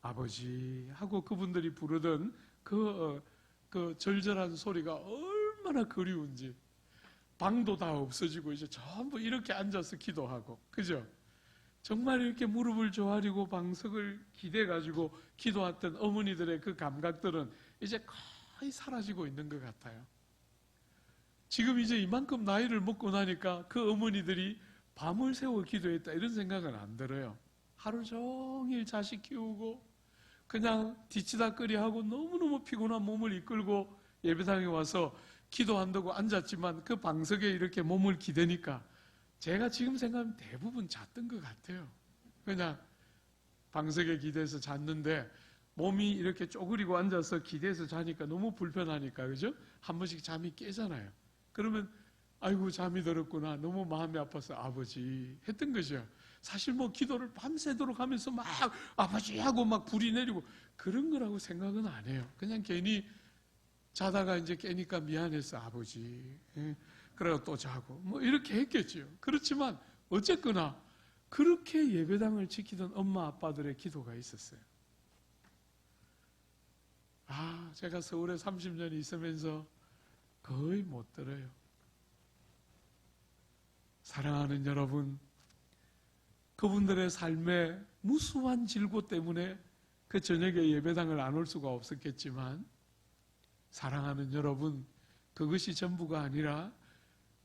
아버지 하고 그분들이 부르던 그 절절한 소리가 얼마나 그리운지. 방도 다 없어지고 이제 전부 이렇게 앉아서 기도하고, 그죠? 정말 이렇게 무릎을 조아리고 방석을 기대가지고 기도했던 어머니들의 그 감각들은 이제 거의 사라지고 있는 것 같아요. 지금 이제 이만큼 나이를 먹고 나니까 그 어머니들이 밤을 새워 기도했다 이런 생각은 안 들어요. 하루 종일 자식 키우고 그냥 뒤치다꺼리하고 너무너무 피곤한 몸을 이끌고 예배당에 와서 기도한다고 앉았지만 그 방석에 이렇게 몸을 기대니까 제가 지금 생각하면 대부분 잤던 것 같아요. 그냥 방석에 기대서 잤는데 몸이 이렇게 쪼그리고 앉아서 기대서 자니까 너무 불편하니까, 그죠? 한 번씩 잠이 깨잖아요. 그러면 아이고 잠이 들었구나, 너무 마음이 아파서 아버지 했던 거죠. 사실 뭐 기도를 밤새도록 하면서 막 아버지 하고 막 불이 내리고 그런 거라고 생각은 안 해요. 그냥 괜히 자다가 이제 깨니까 미안해서 아버지, 그러고 또 자고 뭐 이렇게 했겠죠. 그렇지만 어쨌거나 그렇게 예배당을 지키던 엄마 아빠들의 기도가 있었어요. 제가 서울에 30년 있으면서 거의 못 들어요. 사랑하는 여러분, 그분들의 삶의 무수한 질고 때문에 그 저녁에 예배당을 안 올 수가 없었겠지만, 사랑하는 여러분, 그것이 전부가 아니라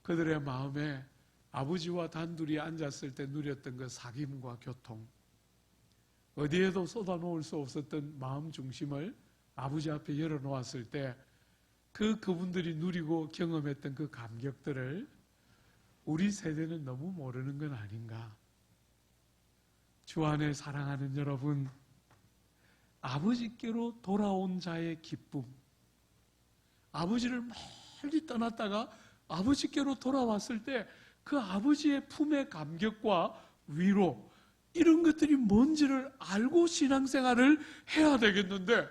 그들의 마음에 아버지와 단둘이 앉았을 때 누렸던 그 사귐과 교통, 어디에도 쏟아놓을 수 없었던 마음 중심을 아버지 앞에 열어놓았을 때 그분들이 누리고 경험했던 그 감격들을 우리 세대는 너무 모르는 건 아닌가. 주 안에 사랑하는 여러분, 아버지께로 돌아온 자의 기쁨, 아버지를 멀리 떠났다가 아버지께로 돌아왔을 때 그 아버지의 품의 감격과 위로, 이런 것들이 뭔지를 알고 신앙생활을 해야 되겠는데,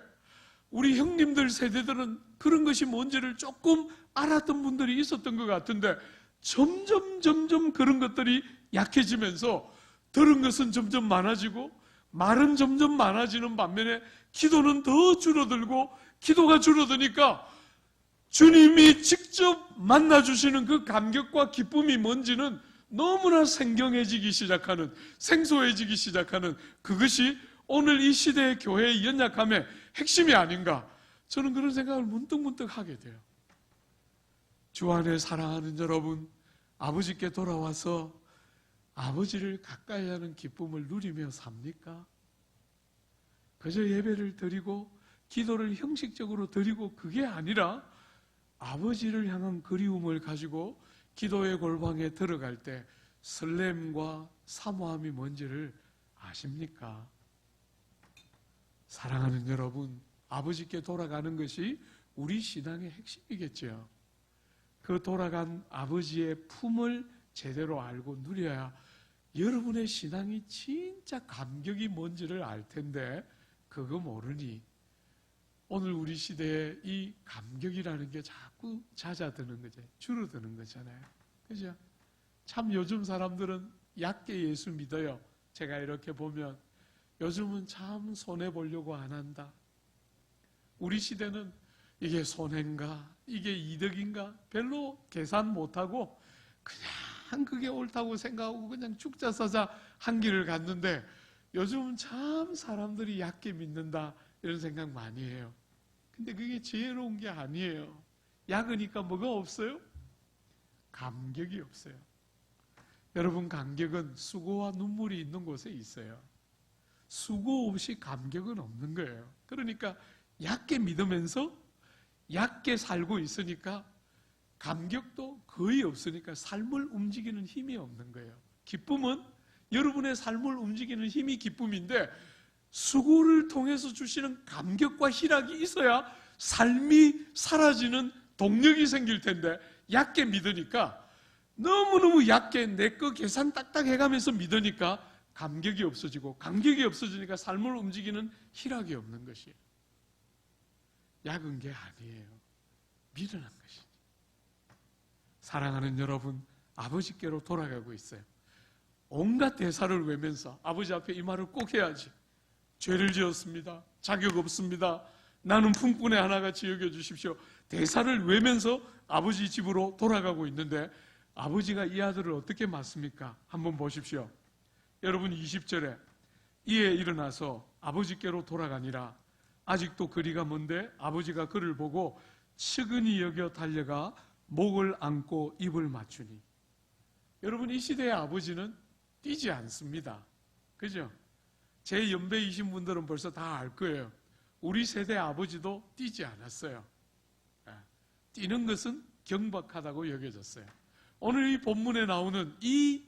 우리 형님들 세대들은 그런 것이 뭔지를 조금 알았던 분들이 있었던 것 같은데 점점 그런 것들이 약해지면서 들은 것은 점점 많아지고 말은 점점 많아지는 반면에 기도는 더 줄어들고, 기도가 줄어드니까 주님이 직접 만나주시는 그 감격과 기쁨이 뭔지는 너무나 생경해지기 시작하는, 생소해지기 시작하는, 그것이 오늘 이 시대의 교회의 연약함의 핵심이 아닌가, 저는 그런 생각을 문득 하게 돼요. 주 안에 사랑하는 여러분, 아버지께 돌아와서 아버지를 가까이 하는 기쁨을 누리며 삽니까? 그저 예배를 드리고 기도를 형식적으로 드리고 그게 아니라 아버지를 향한 그리움을 가지고 기도의 골방에 들어갈 때 설렘과 사모함이 뭔지를 아십니까? 사랑하는 여러분, 아버지께 돌아가는 것이 우리 신앙의 핵심이겠죠. 그 돌아간 아버지의 품을 제대로 알고 누려야 여러분의 신앙이 진짜 감격이 뭔지를 알 텐데, 그거 모르니 오늘 우리 시대에 이 감격이라는 게 자꾸 잦아드는 거죠. 줄어드는 거잖아요. 그죠? 참 요즘 사람들은 얕게 예수 믿어요. 제가 이렇게 보면 요즘은 참 손해보려고 안 한다. 우리 시대는 이게 손해인가, 이게 이득인가 별로 계산 못하고 그냥 그게 옳다고 생각하고 그냥 죽자 사자 한 길을 갔는데, 요즘은 참 사람들이 얕게 믿는다 이런 생각 많이 해요. 근데 그게 지혜로운 게 아니에요. 약으니까 뭐가 없어요? 감격이 없어요. 여러분, 감격은 수고와 눈물이 있는 곳에 있어요. 수고 없이 감격은 없는 거예요. 그러니까 얕게 믿으면서 얕게 살고 있으니까 감격도 거의 없으니까 삶을 움직이는 힘이 없는 거예요. 기쁨은 여러분의 삶을 움직이는 힘이 기쁨인데, 수고를 통해서 주시는 감격과 희락이 있어야 삶이 사라지는 동력이 생길 텐데, 얕게 믿으니까, 너무너무 얕게 내 거 계산 딱딱 해가면서 믿으니까 감격이 없어지고, 감격이 없어지니까 삶을 움직이는 희락이 없는 것이에요. 약은 게 아니에요. 미련한 것이죠. 사랑하는 여러분, 아버지께로 돌아가고 있어요. 온갖 대사를 외면서 아버지 앞에 이 말을 꼭 해야지. 죄를 지었습니다. 자격 없습니다. 나는 품꾼의 하나같이 여겨주십시오. 대사를 외면서 아버지 집으로 돌아가고 있는데, 아버지가 이 아들을 어떻게 맞습니까? 한번 보십시오. 여러분, 20절에 이에 일어나서 아버지께로 돌아가니라. 아직도 거리가 먼데 아버지가 그를 보고 측은히 여겨 달려가 목을 안고 입을 맞추니. 여러분, 이 시대의 아버지는 뛰지 않습니다. 그죠? 제 연배이신 분들은 벌써 다 알 거예요. 우리 세대 아버지도 뛰지 않았어요. 뛰는 것은 경박하다고 여겨졌어요. 오늘 이 본문에 나오는 이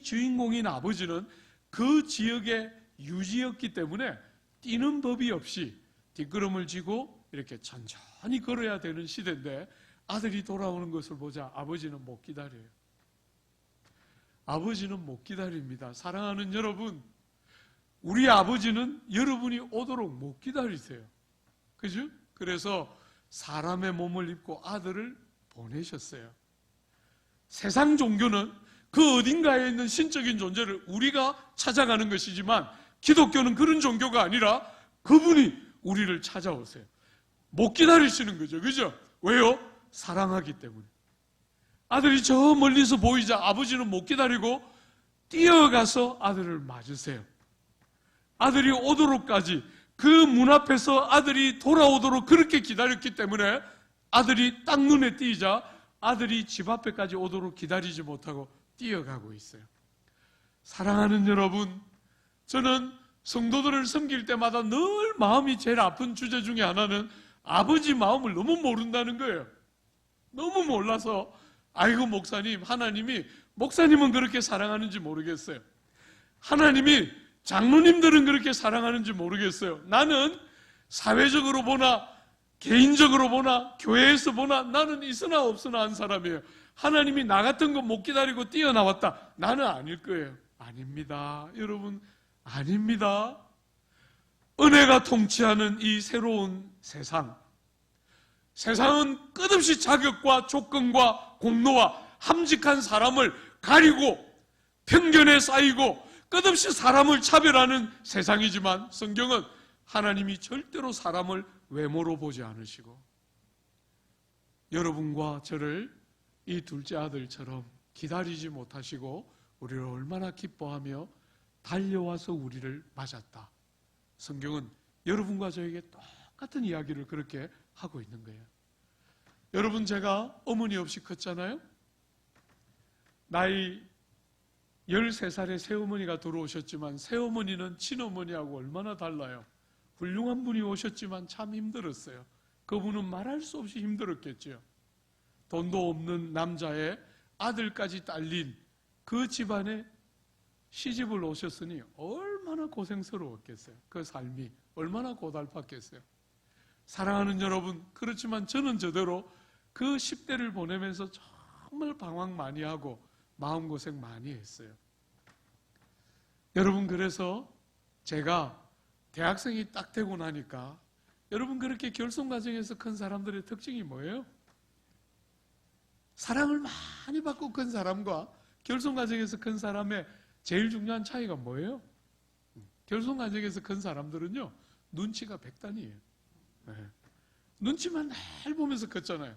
주인공인 아버지는 그 지역의 유지였기 때문에 뛰는 법이 없이 뒷걸음을 쥐고 이렇게 천천히 걸어야 되는 시대인데, 아들이 돌아오는 것을 보자 아버지는 못 기다려요. 아버지는 못 기다립니다. 사랑하는 여러분, 우리 아버지는 여러분이 오도록 못 기다리세요. 그죠? 그래서 사람의 몸을 입고 아들을 보내셨어요. 세상 종교는 그 어딘가에 있는 신적인 존재를 우리가 찾아가는 것이지만, 기독교는 그런 종교가 아니라 그분이 우리를 찾아오세요. 못 기다리시는 거죠. 그죠? 왜요? 사랑하기 때문에. 아들이 저 멀리서 보이자 아버지는 못 기다리고 뛰어가서 아들을 맞으세요. 아들이 오도록까지, 그 문 앞에서 아들이 돌아오도록 그렇게 기다렸기 때문에 아들이 딱 눈에 띄자 아들이 집 앞에까지 오도록 기다리지 못하고 뛰어가고 있어요. 사랑하는 여러분, 저는 성도들을 섬길 때마다 늘 마음이 제일 아픈 주제 중에 하나는 아버지 마음을 너무 모른다는 거예요. 너무 몰라서, 아이고 목사님, 하나님이, 목사님은 그렇게 사랑하는지 모르겠어요. 하나님이 장로님들은 그렇게 사랑하는지 모르겠어요. 나는 사회적으로 보나 개인적으로 보나 교회에서 보나 나는 있으나 없으나 한 사람이에요. 하나님이 나 같은 거 못 기다리고 뛰어나왔다. 나는 아닐 거예요. 아닙니다. 여러분, 아닙니다. 은혜가 통치하는 이 새로운 세상. 세상은 끝없이 자격과 조건과 공로와 함직한 사람을 가리고 편견에 쌓이고 끝없이 사람을 차별하는 세상이지만 성경은 하나님이 절대로 사람을 외모로 보지 않으시고 여러분과 저를 이 둘째 아들처럼 기다리지 못하시고 우리를 얼마나 기뻐하며 달려와서 우리를 맞았다. 성경은 여러분과 저에게 똑같은 이야기를 그렇게 하고 있는 거예요. 여러분, 제가 어머니 없이 컸잖아요. 나이 13살에 새어머니가 들어오셨지만 새어머니는 친어머니하고 얼마나 달라요. 훌륭한 분이 오셨지만 참 힘들었어요. 그분은 말할 수 없이 힘들었겠죠. 돈도 없는 남자의 아들까지 딸린 그 집안에 시집을 오셨으니 얼마나 고생스러웠겠어요. 그 삶이 얼마나 고달팠겠어요. 사랑하는 여러분, 그렇지만 저는 저대로 그 10대를 보내면서 정말 방황 많이 하고 마음고생 많이 했어요. 여러분, 그래서 제가 대학생이 딱 되고 나니까 여러분, 그렇게 결손가정에서 큰 사람들의 특징이 뭐예요? 사랑을 많이 받고 큰 사람과 결손가정에서 큰 사람의 제일 중요한 차이가 뭐예요? 결손가정에서 큰 사람들은요, 눈치가 백단이에요. 네. 눈치만 날 보면서 컸잖아요.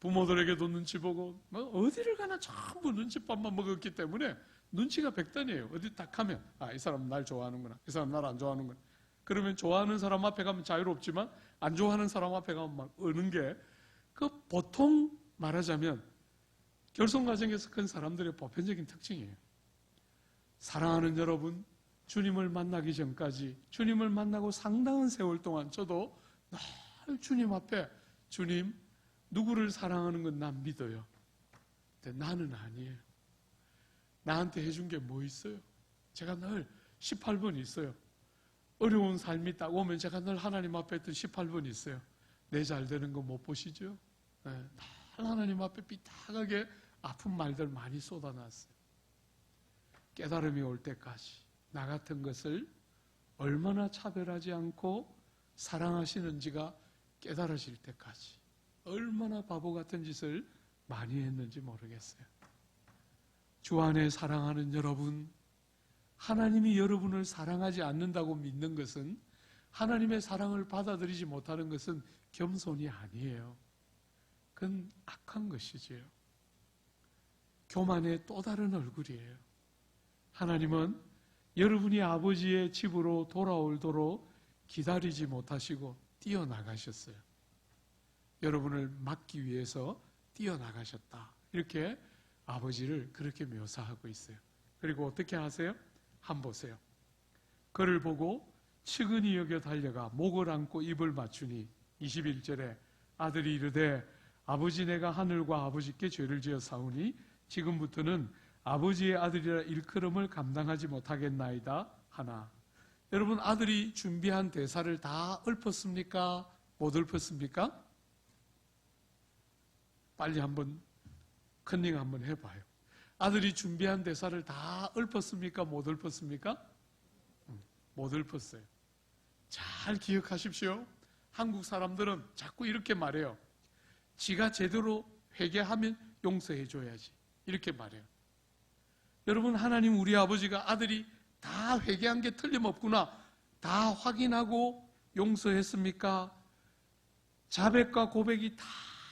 부모들에게도 눈치 보고 어디를 가나 전부 눈치밥만 먹었기 때문에 눈치가 백단이에요. 어디 딱 가면 이 사람 날 좋아하는구나, 이 사람 날 안 좋아하는구나. 그러면 좋아하는 사람 앞에 가면 자유롭지만 안 좋아하는 사람 앞에 가면 막 어는 게 그 보통 말하자면 결손가정에서 큰 사람들의 보편적인 특징이에요. 사랑하는 여러분, 주님을 만나기 전까지 주님을 만나고 상당한 세월 동안 저도 늘 주님 앞에 주님, 누구를 사랑하는 건 난 믿어요. 근데 나는 아니에요. 나한테 해준 게 뭐 있어요? 제가 늘 18번 있어요. 어려운 삶이 딱 오면 제가 늘 하나님 앞에 했던 18번 있어요. 내 잘 되는 거 못 보시죠? 네, 늘 하나님 앞에 삐딱하게 아픈 말들 많이 쏟아놨어요. 깨달음이 올 때까지 나 같은 것을 얼마나 차별하지 않고 사랑하시는지가 깨달아질 때까지 얼마나 바보 같은 짓을 많이 했는지 모르겠어요. 주 안에 사랑하는 여러분, 하나님이 여러분을 사랑하지 않는다고 믿는 것은, 하나님의 사랑을 받아들이지 못하는 것은 겸손이 아니에요. 그건 악한 것이지요. 교만의 또 다른 얼굴이에요. 하나님은 여러분이 아버지의 집으로 돌아오도록 기다리지 못하시고 뛰어나가셨어요. 여러분을 막기 위해서 뛰어나가셨다. 이렇게 아버지를 그렇게 묘사하고 있어요. 그리고 어떻게 하세요? 한번 보세요. 그를 보고 측은히 여겨 달려가 목을 안고 입을 맞추니 21절에 아들이 이르되 아버지, 내가 하늘과 아버지께 죄를 지어 사오니 지금부터는 아버지의 아들이라 일컬음을 감당하지 못하겠나이다 하나. 여러분, 아들이 준비한 대사를 다 읊었습니까? 못 읊었습니까? 빨리 한번 컨닝 한번 해봐요. 아들이 준비한 대사를 다 읊었습니까? 못 읊었습니까? 못 읊었어요. 잘 기억하십시오. 한국 사람들은 자꾸 이렇게 말해요. 지가 제대로 회개하면 용서해줘야지. 이렇게 말해요. 여러분, 하나님 우리 아버지가 아들이 다 회개한 게 틀림없구나, 다 확인하고 용서했습니까? 자백과 고백이 다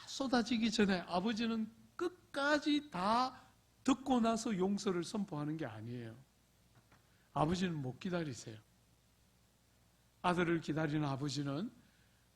쏟아지기 전에 아버지는 끝까지 다 듣고 나서 용서를 선포하는 게 아니에요. 아버지는 못 기다리세요. 아들을 기다리는 아버지는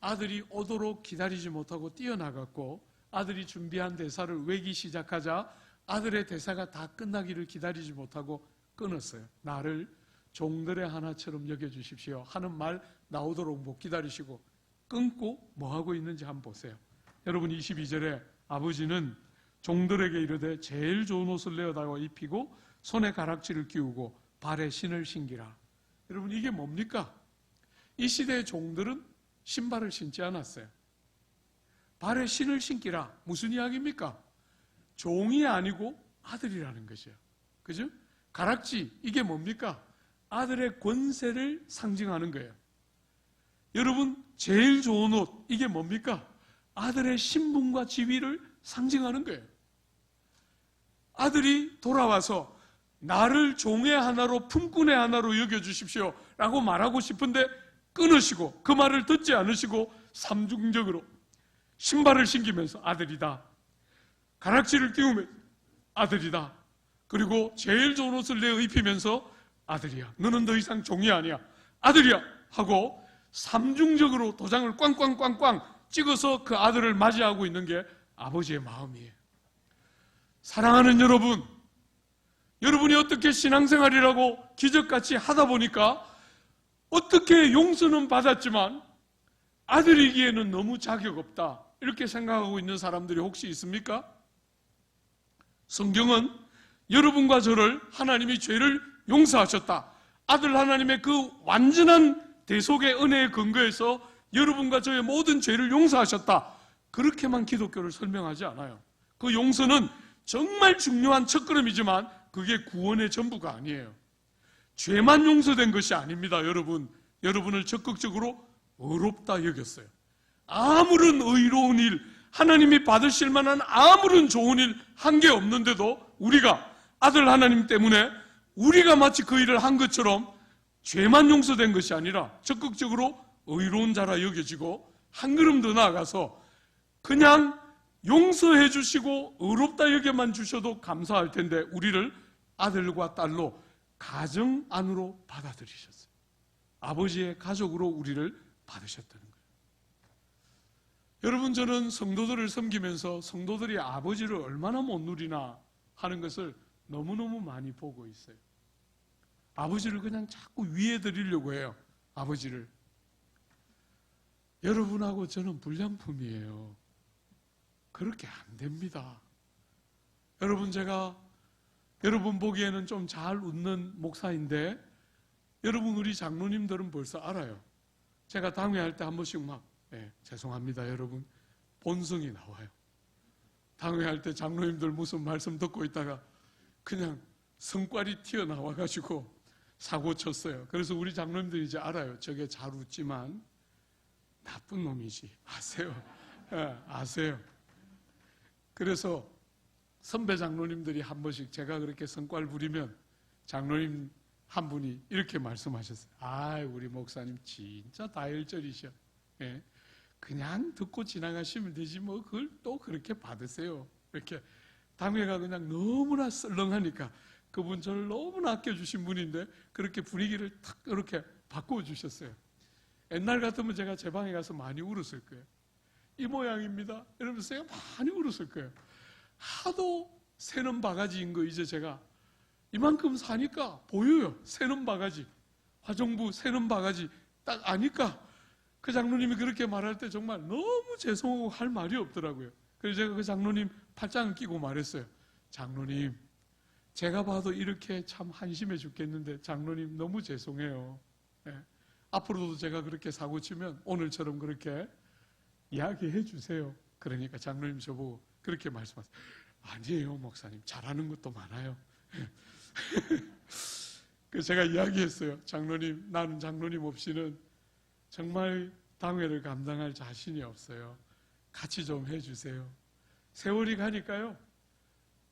아들이 오도록 기다리지 못하고 뛰어나갔고, 아들이 준비한 대사를 외기 시작하자 아들의 대사가 다 끝나기를 기다리지 못하고 끊었어요. 나를 종들의 하나처럼 여겨주십시오 하는 말 나오도록 못 기다리시고 끊고 뭐 하고 있는지 한번 보세요. 여러분, 22절에 아버지는 종들에게 이르되 제일 좋은 옷을 내어다가 입히고 손에 가락지를 끼우고 발에 신을 신기라. 여러분, 이게 뭡니까? 이 시대의 종들은 신발을 신지 않았어요. 발에 신을 신기라. 무슨 이야기입니까? 종이 아니고 아들이라는 것이요. 그죠? 가락지, 이게 뭡니까? 아들의 권세를 상징하는 거예요. 여러분, 제일 좋은 옷, 이게 뭡니까? 아들의 신분과 지위를 상징하는 거예요. 아들이 돌아와서 나를 종의 하나로, 품꾼의 하나로 여겨주십시오 라고 말하고 싶은데 끊으시고 그 말을 듣지 않으시고 삼중적으로 신발을 신기면서 아들이다, 가락지를 끼우면 아들이다, 그리고 제일 좋은 옷을 내어 입히면서 아들이야, 너는 더 이상 종이 아니야, 아들이야 하고 삼중적으로 도장을 꽝꽝꽝꽝 찍어서 그 아들을 맞이하고 있는 게 아버지의 마음이에요. 사랑하는 여러분, 여러분이 어떻게 신앙생활이라고 기적같이 하다 보니까 어떻게 용서는 받았지만 아들이기에는 너무 자격 없다, 이렇게 생각하고 있는 사람들이 혹시 있습니까? 성경은 여러분과 저를 하나님이 죄를 용서하셨다, 아들 하나님의 그 완전한 대속의 은혜의 근거에서 여러분과 저의 모든 죄를 용서하셨다, 그렇게만 기독교를 설명하지 않아요. 그 용서는 정말 중요한 첫걸음이지만 그게 구원의 전부가 아니에요. 죄만 용서된 것이 아닙니다. 여러분을 적극적으로 의롭다 여겼어요. 아무런 의로운 일, 하나님이 받으실 만한 아무런 좋은 일 한 게 없는데도 우리가 아들 하나님 때문에 우리가 마치 그 일을 한 것처럼 죄만 용서된 것이 아니라 적극적으로 의로운 자라 여겨지고 한 걸음 더 나아가서 그냥 용서해 주시고 의롭다 여겨만 주셔도 감사할 텐데 우리를 아들과 딸로 가정 안으로 받아들이셨어요. 아버지의 가족으로 우리를 받으셨다는 거예요. 여러분, 저는 성도들을 섬기면서 성도들이 아버지를 얼마나 못 누리나 하는 것을 너무너무 많이 보고 있어요. 아버지를 그냥 자꾸 위에 드리려고 해요. 아버지를. 여러분하고 저는 불량품이에요. 그렇게 안 됩니다. 여러분, 제가 여러분 보기에는 좀 잘 웃는 목사인데 여러분, 우리 장로님들은 벌써 알아요. 제가 당회할 때 한 번씩 막 죄송합니다 여러분, 본성이 나와요. 당회할 때 장로님들 무슨 말씀 듣고 있다가 그냥 성깔이 튀어나와가지고 사고 쳤어요. 그래서 우리 장로님들이 이제 알아요. 저게 잘 웃지만 나쁜 놈이지. 아세요? 아세요. 그래서 선배 장로님들이 한 번씩 제가 그렇게 성깔 부리면 장로님 한 분이 이렇게 말씀하셨어요. 우리 목사님 진짜 다혈절이셔. 그냥 듣고 지나가시면 되지 뭐 그걸 또 그렇게 받으세요. 이렇게 당회가 그냥 너무나 썰렁하니까 그분 저를 너무나 아껴주신 분인데 그렇게 분위기를 탁 이렇게 바꿔주셨어요. 옛날 같으면 제가 제 방에 가서 많이 울었을 거예요. 이 모양입니다 이러면서 제가 많이 울었을 거예요. 하도 새는 바가지인 거 이제 제가 이만큼 사니까 보여요. 새는 바가지, 화정부 새는 바가지 딱 아니까 그 장로님이 그렇게 말할 때 정말 너무 죄송하고 할 말이 없더라고요. 그래서 제가 그 장로님 팔짱을 끼고 말했어요. 장로님, 제가 봐도 이렇게 참 한심해 죽겠는데 장로님 너무 죄송해요. 앞으로도 제가 그렇게 사고치면 오늘처럼 그렇게 이야기해 주세요. 그러니까 장로님 저보고 그렇게 말씀하세요. 아니에요 목사님, 잘하는 것도 많아요. 그래서 제가 이야기했어요. 장로님, 나는 장로님 없이는 정말 당회를 감당할 자신이 없어요. 같이 좀 해주세요. 세월이 가니까요,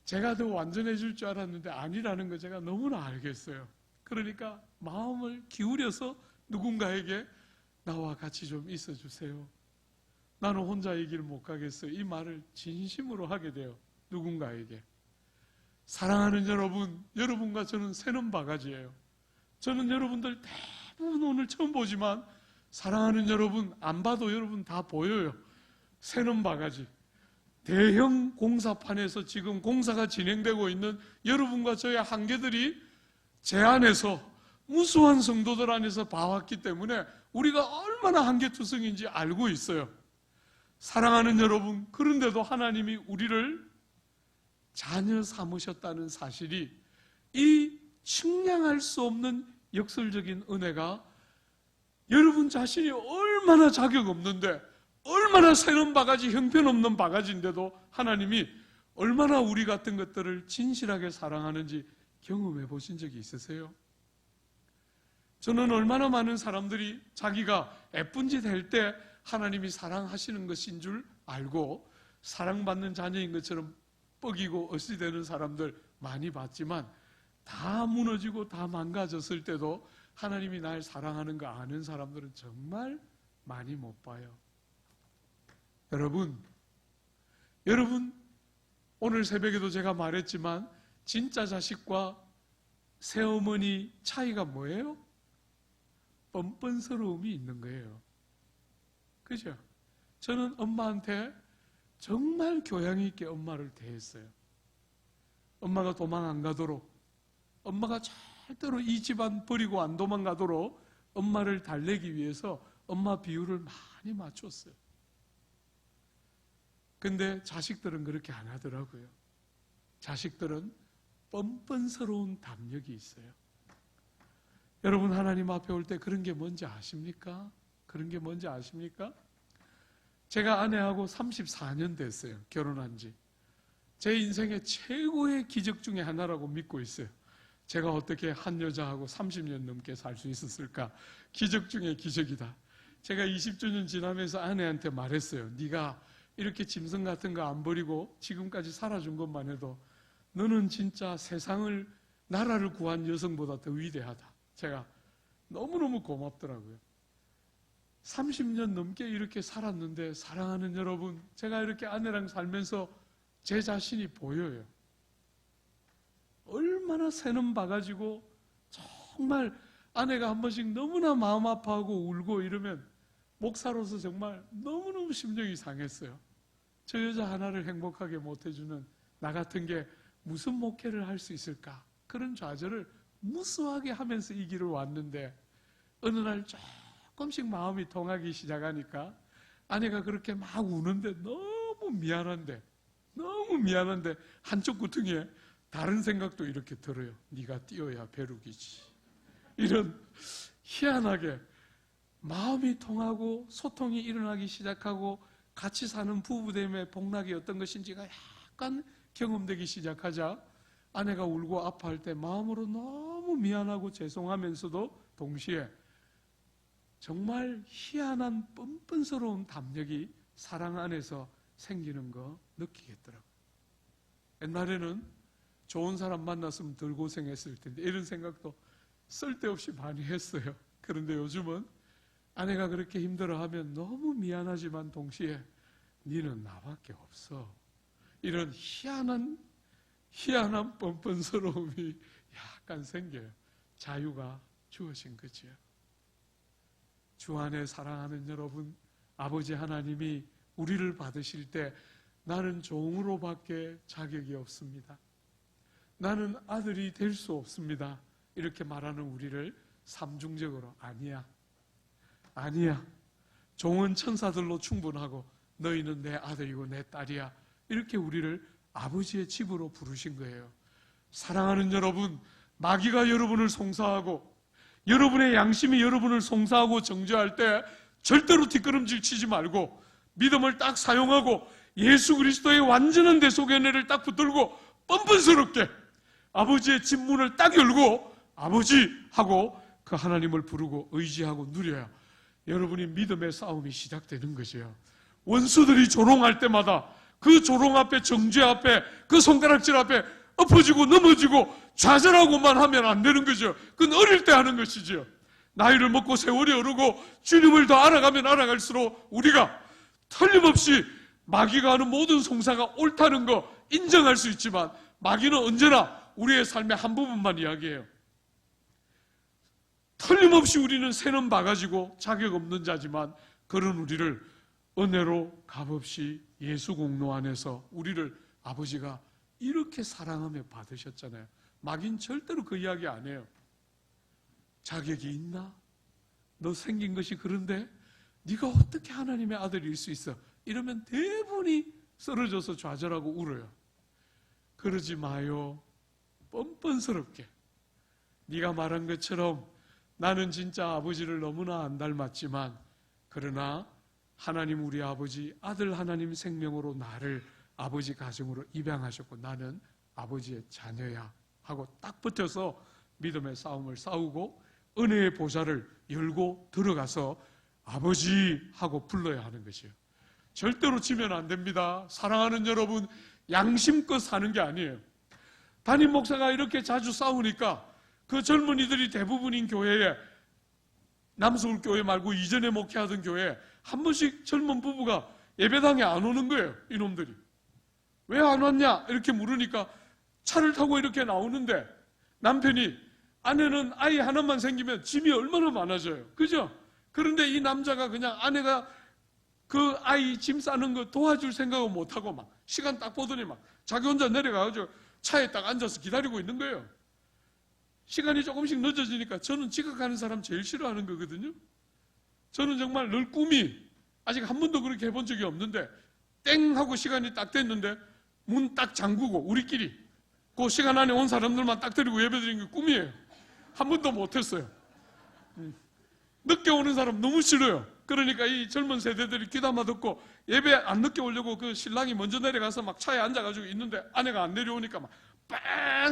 제가 더 완전해질 줄 알았는데 아니라는 거 제가 너무나 알겠어요. 그러니까 마음을 기울여서 누군가에게 나와 같이 좀 있어주세요. 나는 혼자 이 길 못 가겠어요. 이 말을 진심으로 하게 돼요. 누군가에게. 사랑하는 여러분, 여러분과 저는 새는 바가지예요. 저는 여러분들 대부분 오늘 처음 보지만 사랑하는 여러분, 안 봐도 여러분 다 보여요. 새는 바가지. 대형 공사판에서 지금 공사가 진행되고 있는 여러분과 저의 한계들이 제 안에서 무수한 성도들 안에서 봐왔기 때문에 우리가 얼마나 한계투성인지 알고 있어요. 사랑하는 여러분, 그런데도 하나님이 우리를 자녀 삼으셨다는 사실이, 이 측량할 수 없는 역설적인 은혜가 여러분 자신이 얼마나 자격 없는데 얼마나 새는 바가지, 형편없는 바가지인데도 하나님이 얼마나 우리 같은 것들을 진실하게 사랑하는지 경험해 보신 적이 있으세요? 저는 얼마나 많은 사람들이 자기가 예쁜 짓 할 때 하나님이 사랑하시는 것인 줄 알고 사랑받는 자녀인 것처럼 뻐기고 어시되는 사람들 많이 봤지만, 다 무너지고 다 망가졌을 때도 하나님이 날 사랑하는 거 아는 사람들은 정말 많이 못 봐요. 여러분 오늘 새벽에도 제가 말했지만 진짜 자식과 새어머니 차이가 뭐예요? 뻔뻔스러움이 있는 거예요. 그죠? 저는 엄마한테 정말 교양 있게 엄마를 대했어요. 엄마가 도망 안 가도록, 엄마가 절대로 이 집안 버리고 안 도망가도록 엄마를 달래기 위해서 엄마 비율을 많이 맞췄어요. 근데 자식들은 그렇게 안 하더라고요. 자식들은 뻔뻔스러운 담력이 있어요. 여러분, 하나님 앞에 올 때 그런 게 뭔지 아십니까? 그런 게 뭔지 아십니까? 제가 아내하고 34년 됐어요. 결혼한 지. 제 인생의 최고의 기적 중에 하나라고 믿고 있어요. 제가 어떻게 한 여자하고 30년 넘게 살 수 있었을까? 기적 중에 기적이다. 제가 20주년 지나면서 아내한테 말했어요. 네가 이렇게 짐승 같은 거 안 버리고 지금까지 살아준 것만 해도 너는 진짜 세상을, 나라를 구한 여성보다 더 위대하다. 제가 너무너무 고맙더라고요. 30년 넘게 이렇게 살았는데, 사랑하는 여러분, 제가 이렇게 아내랑 살면서 제 자신이 보여요. 얼마나 새는 바가지고, 정말 아내가 한 번씩 너무나 마음 아파하고 울고 이러면 목사로서 정말 너무너무 심정이 상했어요. 저 여자 하나를 행복하게 못해주는 나 같은 게 무슨 목회를 할 수 있을까? 그런 좌절을 무수하게 하면서 이 길을 왔는데, 어느 날 조금씩 마음이 통하기 시작하니까 아내가 그렇게 막 우는데 너무 미안한데 한쪽 구퉁이에 다른 생각도 이렇게 들어요. 네가 뛰어야 벼룩이지. 이런 희한하게 마음이 통하고 소통이 일어나기 시작하고 같이 사는 부부됨의 복락이 어떤 것인지가 약간 경험되기 시작하자 아내가 울고 아파할 때 마음으로 너무 미안하고 죄송하면서도 동시에 정말 희한한 뻔뻔스러운 담력이 사랑 안에서 생기는 거 느끼겠더라고요. 옛날에는 좋은 사람 만났으면 덜 고생했을 텐데 이런 생각도 쓸데없이 많이 했어요. 그런데 요즘은 아내가 그렇게 힘들어하면 너무 미안하지만 동시에 니는 나밖에 없어. 이런 희한한 뻔뻔스러움이 약간 생겨요. 자유가 주어진 거지요. 주 안에 사랑하는 여러분, 아버지 하나님이 우리를 받으실 때 나는 종으로밖에 자격이 없습니다. 나는 아들이 될 수 없습니다. 이렇게 말하는 우리를 삼중적으로 아니야. 종은 천사들로 충분하고 너희는 내 아들이고 내 딸이야. 이렇게 우리를 아버지의 집으로 부르신 거예요. 사랑하는 여러분, 마귀가 여러분을 송사하고 여러분의 양심이 여러분을 송사하고 정죄할 때 절대로 뒷걸음질 치지 말고 믿음을 딱 사용하고 예수 그리스도의 완전한 대속연애를 딱 붙들고 뻔뻔스럽게 아버지의 집 문을 딱 열고 아버지 하고 그 하나님을 부르고 의지하고 누려야 여러분이 믿음의 싸움이 시작되는 것이에요. 원수들이 조롱할 때마다 그 조롱 앞에, 정죄 앞에, 그 손가락질 앞에 엎어지고 넘어지고 좌절하고만 하면 안 되는 거죠. 그건 어릴 때 하는 것이죠. 나이를 먹고 세월이 흐르고 주님을 더 알아가면 알아갈수록 우리가 틀림없이 마귀가 하는 모든 송사가 옳다는 거 인정할 수 있지만 마귀는 언제나 우리의 삶의 한 부분만 이야기해요. 틀림없이 우리는 새는 바가지고 자격 없는 자지만 그런 우리를 은혜로 값없이 예수 공로 안에서 우리를 아버지가 이렇게 사랑하며 받으셨잖아요. 마귀는 절대로 그 이야기 안 해요. 자격이 있나? 너 생긴 것이 그런데 네가 어떻게 하나님의 아들일 수 있어? 이러면 대부분이 쓰러져서 좌절하고 울어요. 그러지 마요. 뻔뻔스럽게 네가 말한 것처럼 나는 진짜 아버지를 너무나 안 닮았지만 그러나 하나님 우리 아버지 아들 하나님 생명으로 나를 아버지 가정으로 입양하셨고 나는 아버지의 자녀야 하고 딱 붙여서 믿음의 싸움을 싸우고 은혜의 보좌를 열고 들어가서 아버지 하고 불러야 하는 것이에요. 절대로 지면 안 됩니다. 사랑하는 여러분, 양심껏 사는 게 아니에요. 담임 목사가 이렇게 자주 싸우니까 그 젊은이들이 대부분인 교회에, 남서울교회 말고 이전에 목회하던 교회에 한 번씩 젊은 부부가 예배당에 안 오는 거예요. 이놈들이 왜 안 왔냐 이렇게 물으니까 차를 타고 이렇게 나오는데 남편이, 아내는 아이 하나만 생기면 짐이 얼마나 많아져요, 그죠? 그런데 이 남자가 그냥 아내가 그 아이 짐 싸는 거 도와줄 생각은 못하고 막 시간 딱 보더니 막 자기 혼자 내려가가지고 차에 딱 앉아서 기다리고 있는 거예요. 시간이 조금씩 늦어지니까 저는 지각하는 사람 제일 싫어하는 거거든요. 저는 정말 늘 꿈이, 아직 한 번도 그렇게 해본 적이 없는데 땡 하고 시간이 딱 됐는데 문 딱 잠그고 우리끼리 그 시간 안에 온 사람들만 딱 데리고 예배드리는 게 꿈이에요. 한 번도 못했어요. 늦게 오는 사람 너무 싫어요. 그러니까 이 젊은 세대들이 귀담아 듣고 예배 안 늦게 오려고 그 신랑이 먼저 내려가서 막 차에 앉아가지고 있는데 아내가 안 내려오니까 막 빵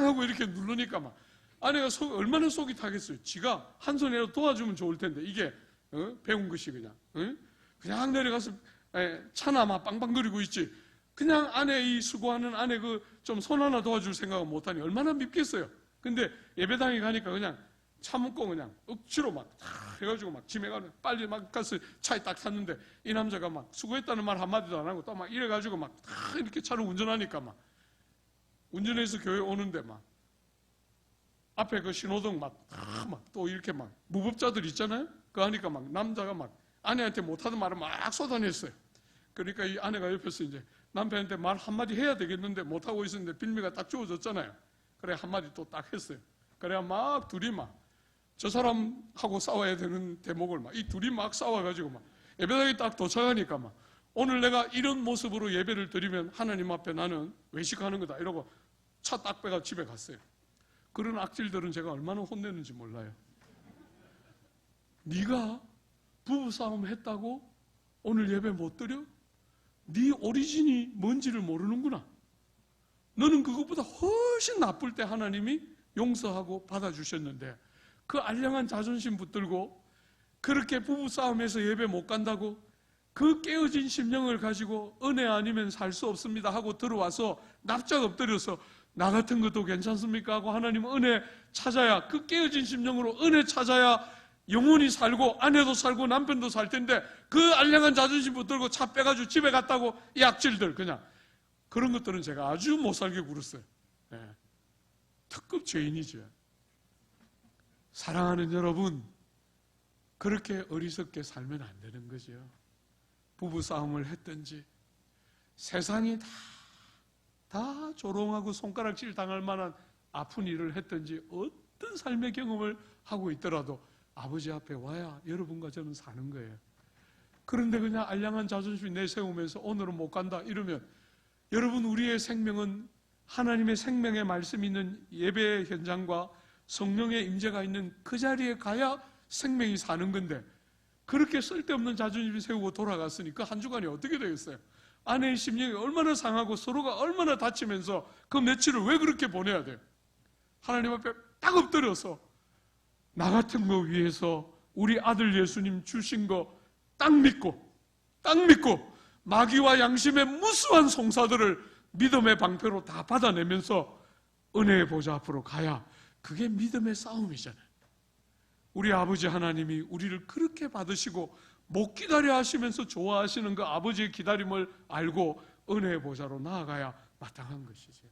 하고 이렇게 누르니까 막 아내가 얼마나 속이 타겠어요. 지가 한 손이라도 도와주면 좋을 텐데 이게 배운 것이 그냥 내려가서 차나 막 빵빵거리고 있지. 그냥 아내 이 수고하는 아내 그 좀 손 하나 도와줄 생각은 못하니 얼마나 밉겠어요. 근데 예배당에 가니까 그냥 참고 그냥 억지로 막 해가지고 막 짐해가지고 빨리 막 가서 차에 딱 탔는데 이 남자가 막 수고했다는 말 한마디도 안 하고 또 막 이래가지고 막 이렇게 차를 운전하니까 막 운전해서 교회 오는데 막 앞에 그 신호등 막 또 이렇게 막 무법자들 있잖아요. 그거 하니까 막 남자가 막 아내한테 못하던 말을 막 쏟아냈어요. 그러니까 이 아내가 옆에서 이제 남편한테 말 한마디 해야 되겠는데 못하고 있었는데 빌미가 딱 주어졌잖아요. 그래 한마디 또 딱 했어요. 그래야 막 둘이 막 저 사람하고 싸워야 되는 대목을 막 이 둘이 막 싸워가지고 막 예배당에 딱 도착하니까 막 오늘 내가 이런 모습으로 예배를 드리면 하나님 앞에 나는 외식하는 거다 이러고 차 딱 빼가 집에 갔어요. 그런 악질들은 제가 얼마나 혼내는지 몰라요. 네가 부부싸움 했다고 오늘 예배 못 드려? 네 오리진이 뭔지를 모르는구나. 너는 그것보다 훨씬 나쁠 때 하나님이 용서하고 받아주셨는데 그 알량한 자존심 붙들고 그렇게 부부싸움에서 예배 못 간다고 그 깨어진 심령을 가지고 은혜 아니면 살 수 없습니다 하고 들어와서 납작 엎드려서 나 같은 것도 괜찮습니까 하고 하나님 은혜 찾아야, 그 깨어진 심령으로 은혜 찾아야 영혼이 살고 아내도 살고 남편도 살 텐데 그 알량한 자존심 붙들고 차 빼가지고 집에 갔다고 이 악질들, 그냥 그런 것들은 제가 아주 못 살게 굴었어요. 특급 죄인이죠. 사랑하는 여러분, 그렇게 어리석게 살면 안 되는 거죠. 부부싸움을 했든지 세상이 다 조롱하고 손가락질 당할 만한 아픈 일을 했든지 어떤 삶의 경험을 하고 있더라도 아버지 앞에 와야 여러분과 저는 사는 거예요. 그런데 그냥 알량한 자존심 내세우면서 오늘은 못 간다 이러면 여러분, 우리의 생명은 하나님의 생명의 말씀이 있는 예배의 현장과 성령의 임재가 있는 그 자리에 가야 생명이 사는 건데 그렇게 쓸데없는 자존심 세우고 돌아갔으니 그 한 주간이 어떻게 되겠어요? 아내의 심령이 얼마나 상하고 서로가 얼마나 다치면서 그 며칠을 왜 그렇게 보내야 돼요? 하나님 앞에 딱 엎드려서 나 같은 거 위해서 우리 아들 예수님 주신 거 딱 믿고 마귀와 양심의 무수한 송사들을 믿음의 방패로 다 받아내면서 은혜의 보좌 앞으로 가야 그게 믿음의 싸움이잖아요. 우리 아버지 하나님이 우리를 그렇게 받으시고 못 기다려 하시면서 좋아하시는 그 아버지의 기다림을 알고 은혜의 보좌로 나아가야 마땅한 것이죠.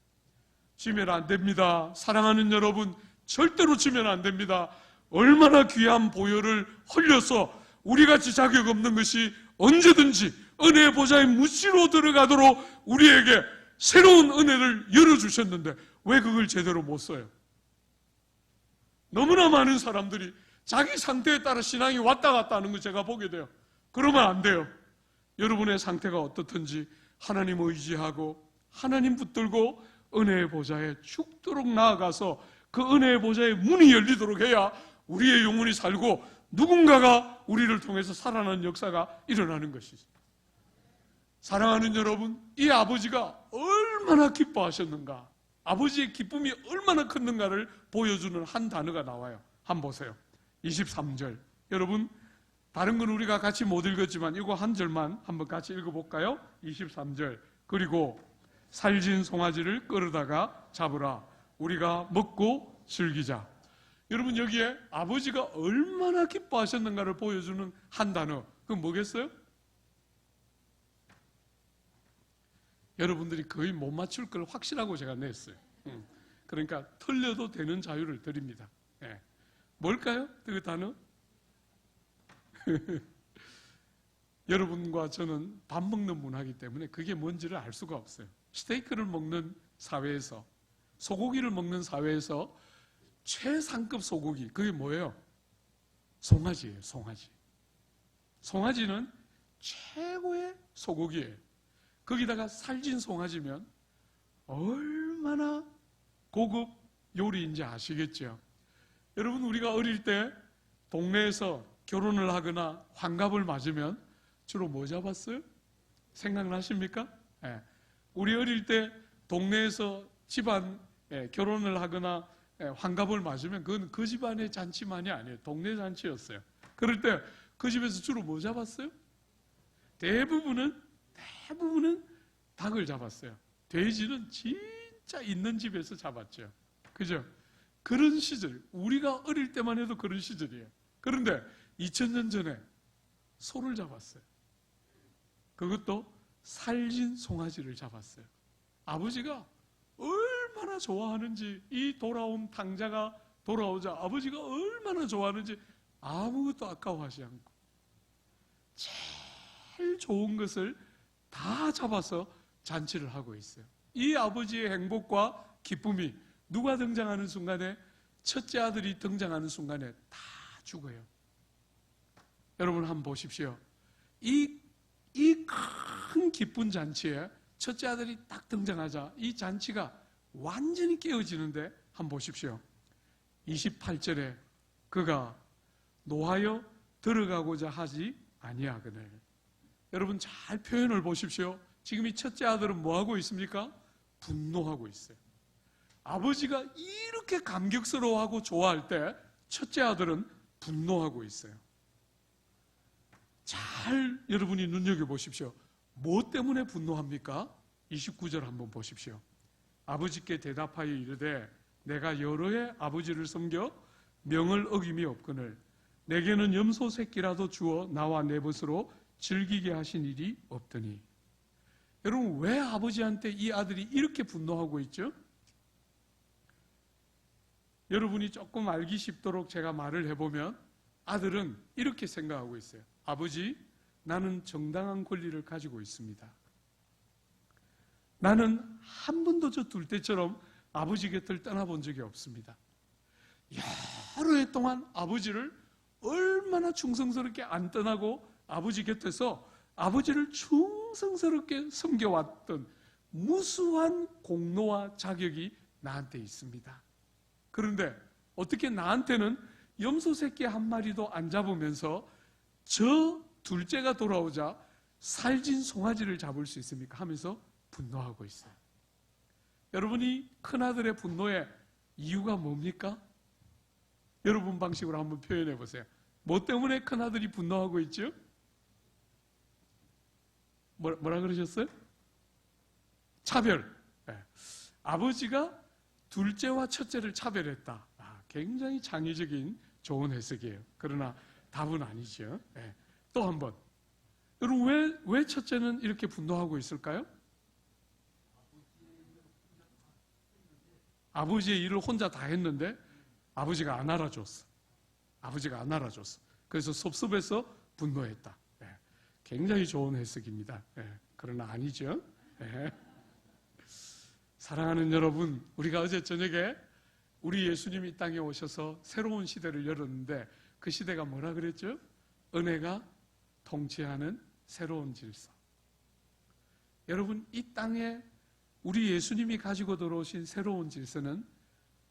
지면 안 됩니다. 사랑하는 여러분, 절대로 지면 안 됩니다. 얼마나 귀한 보혈을 흘려서 우리같이 자격 없는 것이 언제든지 은혜의 보좌에 묻지로 들어가도록 우리에게 새로운 은혜를 열어주셨는데 왜 그걸 제대로 못 써요? 너무나 많은 사람들이 자기 상태에 따라 신앙이 왔다 갔다 하는 거 제가 보게 돼요. 그러면 안 돼요. 여러분의 상태가 어떻든지 하나님 의지하고 하나님 붙들고 은혜의 보좌에 죽도록 나아가서 그 은혜의 보좌의 문이 열리도록 해야 우리의 영혼이 살고 누군가가 우리를 통해서 살아나는 역사가 일어나는 것이죠. 사랑하는 여러분, 이 아버지가 얼마나 기뻐하셨는가, 아버지의 기쁨이 얼마나 컸는가를 보여주는 한 단어가 나와요. 한번 보세요. 23절. 여러분, 다른 건 우리가 같이 못 읽었지만 이거 한 절만 한번 같이 읽어볼까요? 23절. 그리고 살진 송아지를 끌어다가 잡으라. 우리가 먹고 즐기자. 여러분, 여기에 아버지가 얼마나 기뻐하셨는가를 보여주는 한 단어. 그건 뭐겠어요? 여러분들이 거의 못 맞출 걸 확실하고 제가 냈어요. 그러니까 틀려도 되는 자유를 드립니다. 네. 뭘까요? 그 단어? 여러분과 저는 밥 먹는 문화이기 때문에 그게 뭔지를 알 수가 없어요. 스테이크를 먹는 사회에서, 소고기를 먹는 사회에서 최상급 소고기, 그게 뭐예요? 송아지예요. 송아지. 송아지는 최고의 소고기예요. 거기다가 살진 송아지면 얼마나 고급 요리인지 아시겠죠? 여러분, 우리가 어릴 때 동네에서 결혼을 하거나 환갑을 맞으면 주로 뭐 잡았어요? 생각나십니까? 예. 우리 어릴 때 동네에서 집안 결혼을 하거나 환갑을 맞으면 그건 그 집안의 잔치만이 아니에요. 동네 잔치였어요. 그럴 때 그 집에서 주로 뭐 잡았어요? 대부분은 닭을 잡았어요. 돼지는 진짜 있는 집에서 잡았죠. 그죠? 그런 시절, 우리가 어릴 때만 해도 그런 시절이에요. 그런데 2000년 전에 소를 잡았어요. 그것도 살진 송아지를 잡았어요. 아버지가 얼마나 좋아하는지, 이 돌아온 당자가 돌아오자 아버지가 얼마나 좋아하는지 아무것도 아까워하지 않고 제일 좋은 것을 다 잡아서 잔치를 하고 있어요. 이 아버지의 행복과 기쁨이 누가 등장하는 순간에, 첫째 아들이 등장하는 순간에 다 죽어요. 여러분 한번 보십시오. 이 큰 기쁜 잔치에 첫째 아들이 딱 등장하자 이 잔치가 완전히 깨어지는데 한번 보십시오. 28절에 그가 노하여 들어가고자 하지 아니하거늘. 여러분 잘 표현을 보십시오. 지금 이 첫째 아들은 뭐하고 있습니까? 분노하고 있어요. 아버지가 이렇게 감격스러워하고 좋아할 때 첫째 아들은 분노하고 있어요. 잘 여러분이 눈여겨보십시오. 뭐 때문에 분노합니까? 29절 한번 보십시오. 아버지께 대답하여 이르되 내가 여러 해 아버지를 섬겨 명을 어김이 없거늘 내게는 염소 새끼라도 주어 나와 내 벗으로 즐기게 하신 일이 없더니. 여러분 왜 아버지한테 이 아들이 이렇게 분노하고 있죠? 여러분이 조금 알기 쉽도록 제가 말을 해보면 아들은 이렇게 생각하고 있어요. 아버지, 나는 정당한 권리를 가지고 있습니다. 나는 한 번도 저 둘째처럼 아버지 곁을 떠나본 적이 없습니다. 여러 해 동안 아버지를 얼마나 충성스럽게 안 떠나고 아버지 곁에서 아버지를 충성스럽게 섬겨왔던 무수한 공로와 자격이 나한테 있습니다. 그런데 어떻게 나한테는 염소 새끼 한 마리도 안 잡으면서 저 둘째가 돌아오자 살진 송아지를 잡을 수 있습니까? 하면서 분노하고 있어요. 여러분이 큰아들의 분노의 이유가 뭡니까? 여러분 방식으로 한번 표현해 보세요. 뭐 때문에 큰아들이 분노하고 있죠? 뭐라 그러셨어요? 차별. 네. 아버지가 둘째와 첫째를 차별했다. 굉장히 창의적인 좋은 해석이에요. 그러나 답은 아니죠. 네. 또 한 번. 여러분 왜 첫째는 이렇게 분노하고 있을까요? 아버지의 일을 혼자 다 했는데 아버지가 안 알아줬어. 아버지가 안 알아줬어. 그래서 섭섭해서 분노했다. 네. 굉장히 좋은 해석입니다. 네. 그러나 아니죠. 네. 사랑하는 여러분, 우리가 어제 저녁에 우리 예수님이 이 땅에 오셔서 새로운 시대를 열었는데 그 시대가 뭐라 그랬죠? 은혜가 통치하는 새로운 질서. 여러분, 이 땅에 우리 예수님이 가지고 들어오신 새로운 질서는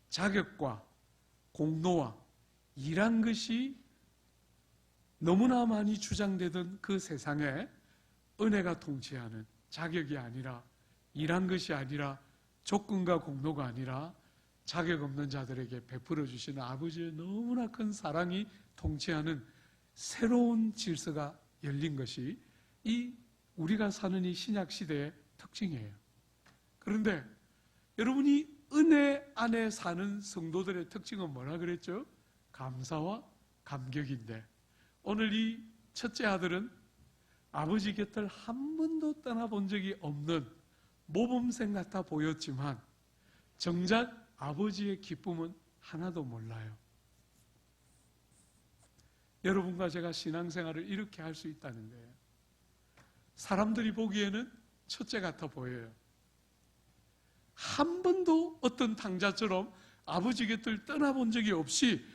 자격과 공로와 일한 것이 너무나 많이 주장되던 그 세상에 은혜가 통치하는, 자격이 아니라, 일한 것이 아니라, 조건과 공로가 아니라 자격 없는 자들에게 베풀어 주시는 아버지의 너무나 큰 사랑이 통치하는 새로운 질서가 열린 것이 이 우리가 사는 이 신약 시대의 특징이에요. 그런데 여러분이 은혜 안에 사는 성도들의 특징은 뭐라 그랬죠? 감사와 감격인데, 오늘 이 첫째 아들은 아버지 곁을 한 번도 떠나본 적이 없는 모범생 같아 보였지만 정작 아버지의 기쁨은 하나도 몰라요. 여러분과 제가 신앙생활을 이렇게 할 수 있다는 거예요. 사람들이 보기에는 첫째 같아 보여요. 한 번도 어떤 당자처럼 아버지 곁을 떠나본 적이 없이,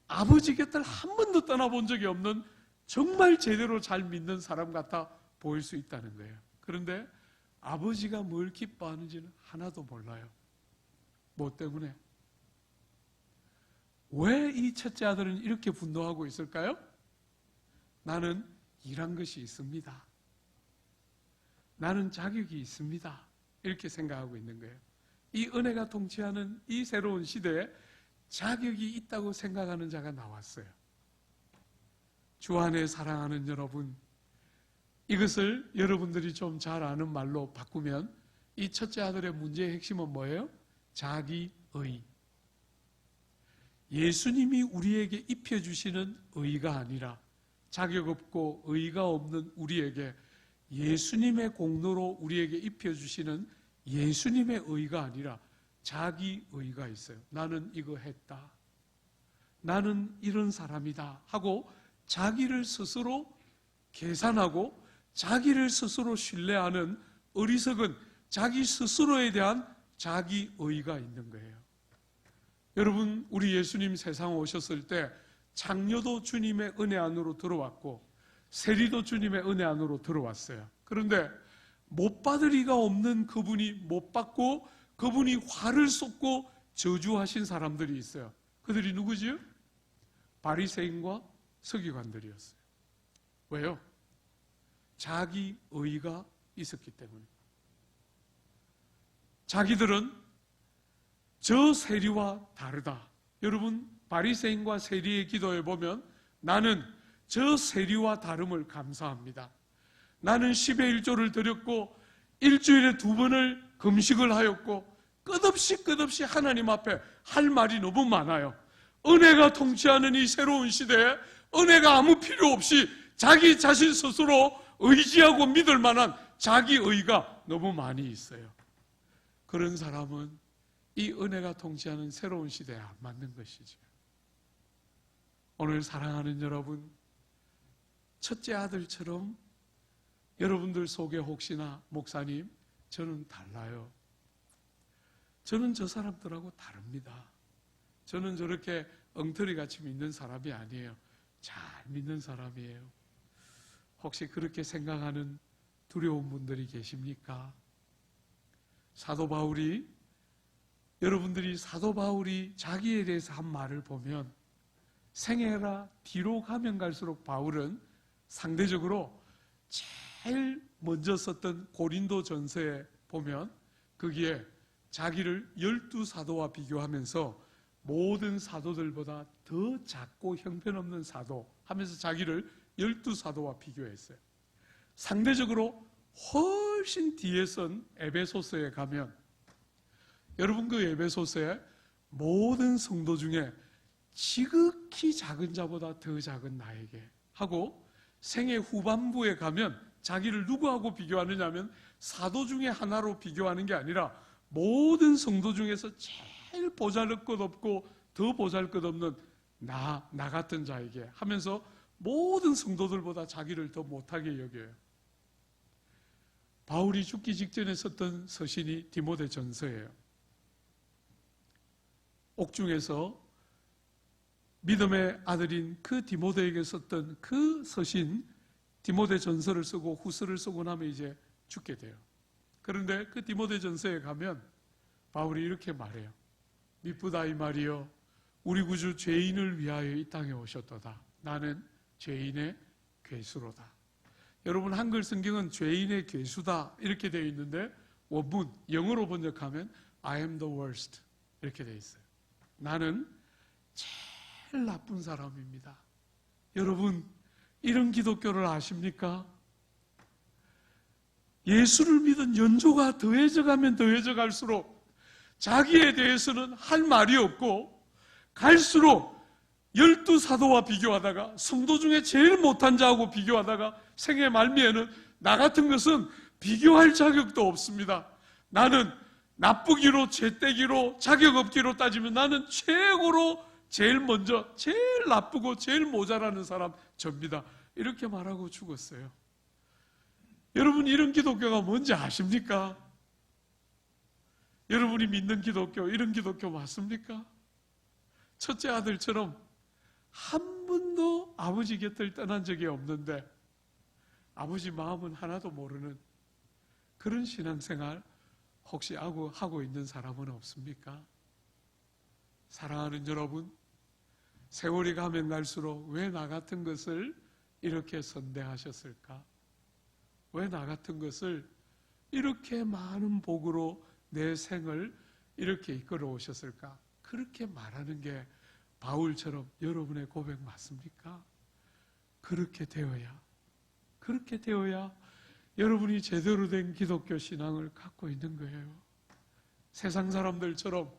아버지 곁을 한 번도 떠나본 적이 없는 정말 제대로 잘 믿는 사람 같아 보일 수 있다는 거예요. 그런데 아버지가 뭘 기뻐하는지는 하나도 몰라요. 뭐 때문에? 왜 이 첫째 아들은 이렇게 분노하고 있을까요? 나는 일한 것이 있습니다. 나는 자격이 있습니다. 이렇게 생각하고 있는 거예요. 이 은혜가 통치하는 이 새로운 시대에 자격이 있다고 생각하는 자가 나왔어요. 주 안에 사랑하는 여러분, 이것을 여러분들이 좀 잘 아는 말로 바꾸면 이 첫째 아들의 문제의 핵심은 뭐예요? 자기의. 예수님이 우리에게 입혀주시는 의가 아니라, 자격 없고 의가 없는 우리에게 예수님의 공로로 우리에게 입혀주시는 예수님의 의가 아니라 자기 의가 있어요. 나는 이거 했다, 나는 이런 사람이다 하고 자기를 스스로 계산하고 자기를 스스로 신뢰하는 어리석은 자기 스스로에 대한 자기 의가 있는 거예요. 여러분, 우리 예수님 세상 오셨을 때 장녀도 주님의 은혜 안으로 들어왔고 세리도 주님의 은혜 안으로 들어왔어요. 그런데 못 받을 리가 없는 그분이 못 받고 그분이 화를 쏟고 저주하신 사람들이 있어요. 그들이 누구지요? 바리새인과 서기관들이었어요. 왜요? 자기 의가 있었기 때문에. 자기들은 저 세리와 다르다. 여러분, 바리새인과 세리의 기도에 보면 나는 저 세리와 다름을 감사합니다. 나는 10의 1조를 드렸고 일주일에 2번을 금식을 하였고 끝없이 하나님 앞에 할 말이 너무 많아요. 은혜가 통치하는 이 새로운 시대에 은혜가 아무 필요 없이 자기 자신 스스로 의지하고 믿을 만한 자기 의가 너무 많이 있어요. 그런 사람은 이 은혜가 통치하는 새로운 시대에 안 맞는 것이죠. 오늘 사랑하는 여러분, 첫째 아들처럼 여러분들 속에 혹시나 목사님, 저는 달라요. 저는 저 사람들하고 다릅니다. 저는 저렇게 엉터리같이 믿는 사람이 아니에요. 잘 믿는 사람이에요. 혹시 그렇게 생각하는 두려운 분들이 계십니까? 사도 바울이, 여러분들이 사도 바울이 자기에 대해서 한 말을 보면 생애라 뒤로 가면 갈수록 바울은 상대적으로 제일 먼저 썼던 고린도 전서에 보면 거기에 자기를 12사도와 비교하면서 모든 사도들보다 더 작고 형편없는 사도 하면서 자기를 12사도와 비교했어요. 상대적으로 훨씬 뒤에 쓴 에베소서에 가면 여러분, 그 에베소서에 모든 성도 중에 지극히 작은 자보다 더 작은 나에게 하고, 생애 후반부에 가면 자기를 누구하고 비교하느냐 하면 사도 중에 하나로 비교하는 게 아니라 모든 성도 중에서 제일 보잘것없고 더 보잘것없는 나 같은 자에게 하면서 모든 성도들보다 자기를 더 못하게 여겨요. 바울이 죽기 직전에 썼던 서신이 디모데 전서예요. 옥중에서 믿음의 아들인 그 디모데에게 썼던 그 서신, 디모데 전서를 쓰고 후서를 쓰고 나면 이제 죽게 돼요. 그런데 그 디모데 전서에 가면 바울이 이렇게 말해요. 미쁘다 이 말이여, 우리 구주 죄인을 위하여 이 땅에 오셨도다. 나는 죄인의 괴수로다. 여러분 한글 성경은 죄인의 괴수다 이렇게 되어 있는데 원문 영어로 번역하면 I am the worst 이렇게 되어 있어요. 나는 제일 나쁜 사람입니다. 여러분 이런 기독교를 아십니까? 예수를 믿은 연조가 더해져 가면 더해져 갈수록 자기에 대해서는 할 말이 없고 갈수록 12사도와 비교하다가 성도 중에 제일 못한 자하고 비교하다가 생애 말미에는 나 같은 것은 비교할 자격도 없습니다. 나는 나쁘기로 죄떼기로 자격 없기로 따지면 나는 최고로 제일 먼저 제일 나쁘고 제일 모자라는 사람 접니다. 이렇게 말하고 죽었어요. 여러분 이런 기독교가 뭔지 아십니까? 여러분이 믿는 기독교 이런 기독교 맞습니까? 첫째 아들처럼 한 번도 아버지 곁을 떠난 적이 없는데 아버지 마음은 하나도 모르는 그런 신앙생활 혹시 하고 있는 사람은 없습니까? 사랑하는 여러분, 세월이 가면 갈수록 왜 나 같은 것을 이렇게 선대하셨을까? 왜 나 같은 것을 이렇게 많은 복으로 내 생을 이렇게 이끌어 오셨을까? 그렇게 말하는 게 바울처럼 여러분의 고백 맞습니까? 그렇게 되어야 여러분이 제대로 된 기독교 신앙을 갖고 있는 거예요. 세상 사람들처럼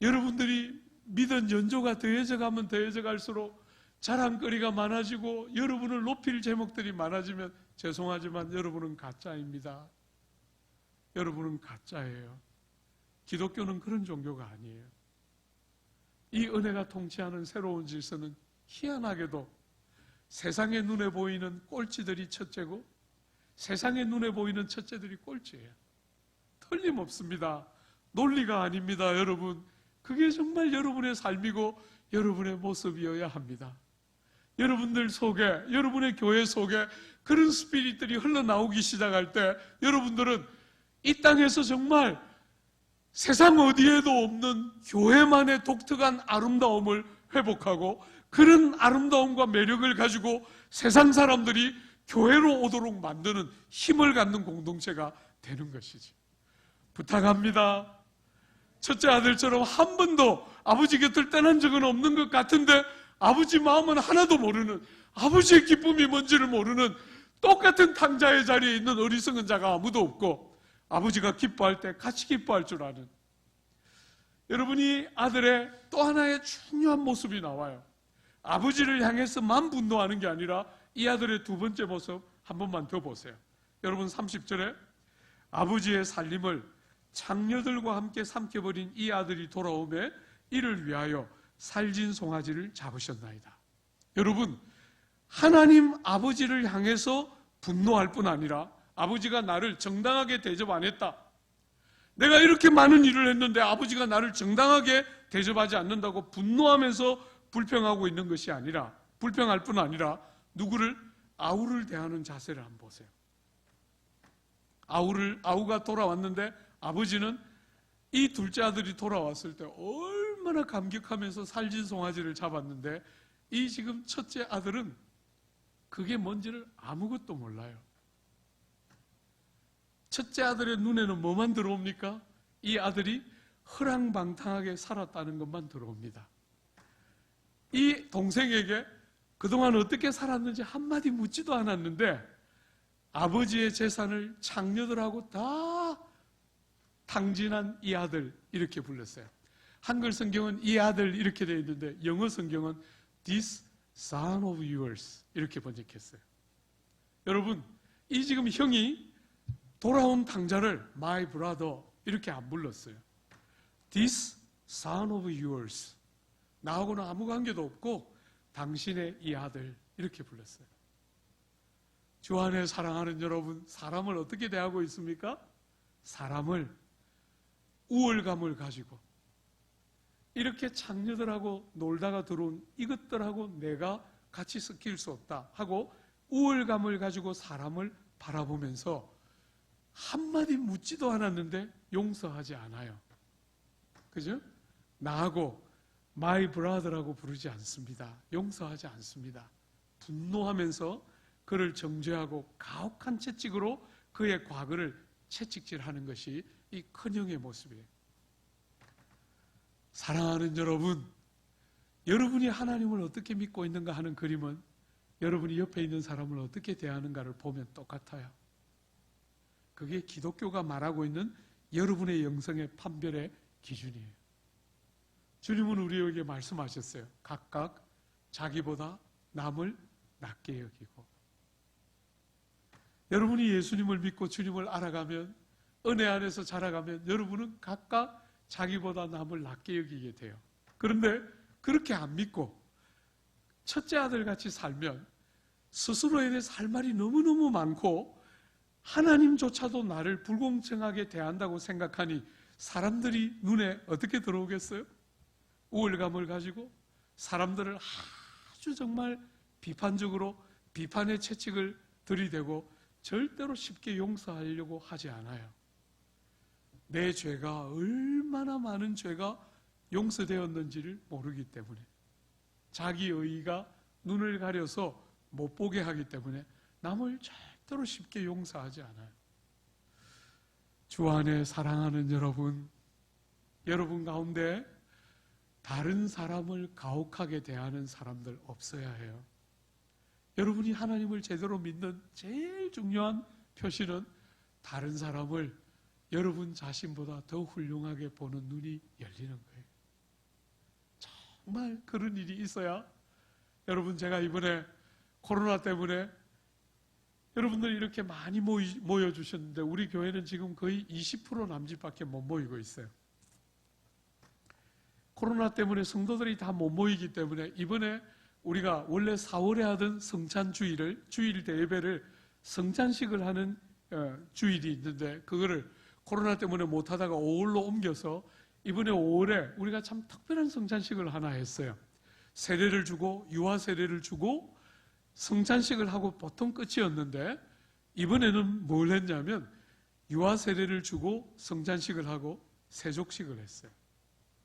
여러분들이 믿은 연조가 더해져 가면 더해져 갈수록 자랑거리가 많아지고 여러분을 높일 제목들이 많아지면 죄송하지만 여러분은 가짜입니다. 여러분은 가짜예요. 기독교는 그런 종교가 아니에요. 이 은혜가 통치하는 새로운 질서는 희한하게도 세상의 눈에 보이는 꼴찌들이 첫째고 세상의 눈에 보이는 첫째들이 꼴찌예요. 틀림없습니다. 논리가 아닙니다, 여러분. 그게 정말 여러분의 삶이고 여러분의 모습이어야 합니다. 여러분들 속에, 여러분의 교회 속에 그런 스피릿들이 흘러나오기 시작할 때 여러분들은 이 땅에서 정말 세상 어디에도 없는 교회만의 독특한 아름다움을 회복하고 그런 아름다움과 매력을 가지고 세상 사람들이 교회로 오도록 만드는 힘을 갖는 공동체가 되는 것이지. 부탁합니다. 첫째 아들처럼 한 번도 아버지 곁을 떠난 적은 없는 것 같은데 아버지 마음은 하나도 모르는, 아버지의 기쁨이 뭔지를 모르는 똑같은 탕자의 자리에 있는 어리석은 자가 아무도 없고 아버지가 기뻐할 때 같이 기뻐할 줄 아는, 여러분이 아들의 또 하나의 중요한 모습이 나와요. 아버지를 향해서만 분노하는 게 아니라 이 아들의 두 번째 모습 한 번만 더 보세요. 여러분 30절에 아버지의 살림을 장녀들과 함께 삼켜버린 이 아들이 돌아오매 이를 위하여 살진 송아지를 잡으셨나이다. 여러분, 하나님 아버지를 향해서 분노할 뿐 아니라 아버지가 나를 정당하게 대접 안 했다, 내가 이렇게 많은 일을 했는데 아버지가 나를 정당하게 대접하지 않는다고 분노하면서 불평하고 있는 것이 아니라, 불평할 뿐 아니라 누구를? 아우를 대하는 자세를 한번 보세요. 아우가 돌아왔는데 아버지는 이 둘째 아들이 돌아왔을 때 얼마나 감격하면서 살진 송아지를 잡았는데 이 지금 첫째 아들은 그게 뭔지를 아무것도 몰라요. 첫째 아들의 눈에는 뭐만 들어옵니까? 이 아들이 허랑방탕하게 살았다는 것만 들어옵니다. 이 동생에게 그동안 어떻게 살았는지 한마디 묻지도 않았는데 아버지의 재산을 장녀들하고 다 탕진한 이 아들, 이렇게 불렀어요. 한글 성경은 이 아들 이렇게 되어 있는데 영어 성경은 This son of yours 이렇게 번역했어요. 여러분, 이 지금 형이 돌아온 탕자를 my brother 이렇게 안 불렀어요. This son of yours, 나하고는 아무 관계도 없고 당신의 이 아들 이렇게 불렀어요. 주 안에 사랑하는 여러분, 사람을 어떻게 대하고 있습니까? 사람을 우월감을 가지고 이렇게 장녀들하고 놀다가 들어온 이것들하고 내가 같이 섞일 수 없다 하고 우월감을 가지고 사람을 바라보면서 한마디 묻지도 않았는데 용서하지 않아요. 그죠? 나하고 my brother라고 부르지 않습니다. 용서하지 않습니다. 분노하면서 그를 정죄하고 가혹한 채찍으로 그의 과거를 채찍질하는 것이 이 큰형의 모습이에요. 사랑하는 여러분, 여러분이 하나님을 어떻게 믿고 있는가 하는 그림은 여러분이 옆에 있는 사람을 어떻게 대하는가를 보면 똑같아요. 그게 기독교가 말하고 있는 여러분의 영성의 판별의 기준이에요. 주님은 우리에게 말씀하셨어요. 각각 자기보다 남을 낮게 여기고. 여러분이 예수님을 믿고 주님을 알아가면, 은혜 안에서 자라가면 여러분은 각각 자기보다 남을 낮게 여기게 돼요. 그런데 그렇게 안 믿고 첫째 아들같이 살면 스스로에 대해서 할 말이 너무너무 많고 하나님조차도 나를 불공정하게 대한다고 생각하니 사람들이 눈에 어떻게 들어오겠어요? 우월감을 가지고 사람들을 아주 정말 비판적으로 비판의 채찍을 들이대고 절대로 쉽게 용서하려고 하지 않아요. 내 죄가 얼마나 많은 죄가 용서되었는지를 모르기 때문에, 자기 의의가 눈을 가려서 못 보게 하기 때문에 남을 절대로 쉽게 용서하지 않아요. 주 안에 사랑하는 여러분 가운데 다른 사람을 가혹하게 대하는 사람들 없어야 해요. 여러분이 하나님을 제대로 믿는 제일 중요한 표시는 다른 사람을 여러분 자신보다 더 훌륭하게 보는 눈이 열리는 거예요. 정말 그런 일이 있어야. 여러분, 제가 이번에 코로나 때문에 여러분들이 이렇게 많이 모여주셨는데 우리 교회는 지금 거의 20% 남짓밖에 못 모이고 있어요. 코로나 때문에 성도들이 다 못 모이기 때문에 이번에 우리가 원래 4월에 하던 성찬주일을, 주일 대예배를 성찬식을 하는 주일이 있는데 그거를 코로나 때문에 못하다가 5월로 옮겨서 이번에 5월에 우리가 참 특별한 성찬식을 하나 했어요. 세례를 주고 유아 세례를 주고 성찬식을 하고 보통 끝이었는데 이번에는 뭘 했냐면 유아 세례를 주고 성찬식을 하고 세족식을 했어요.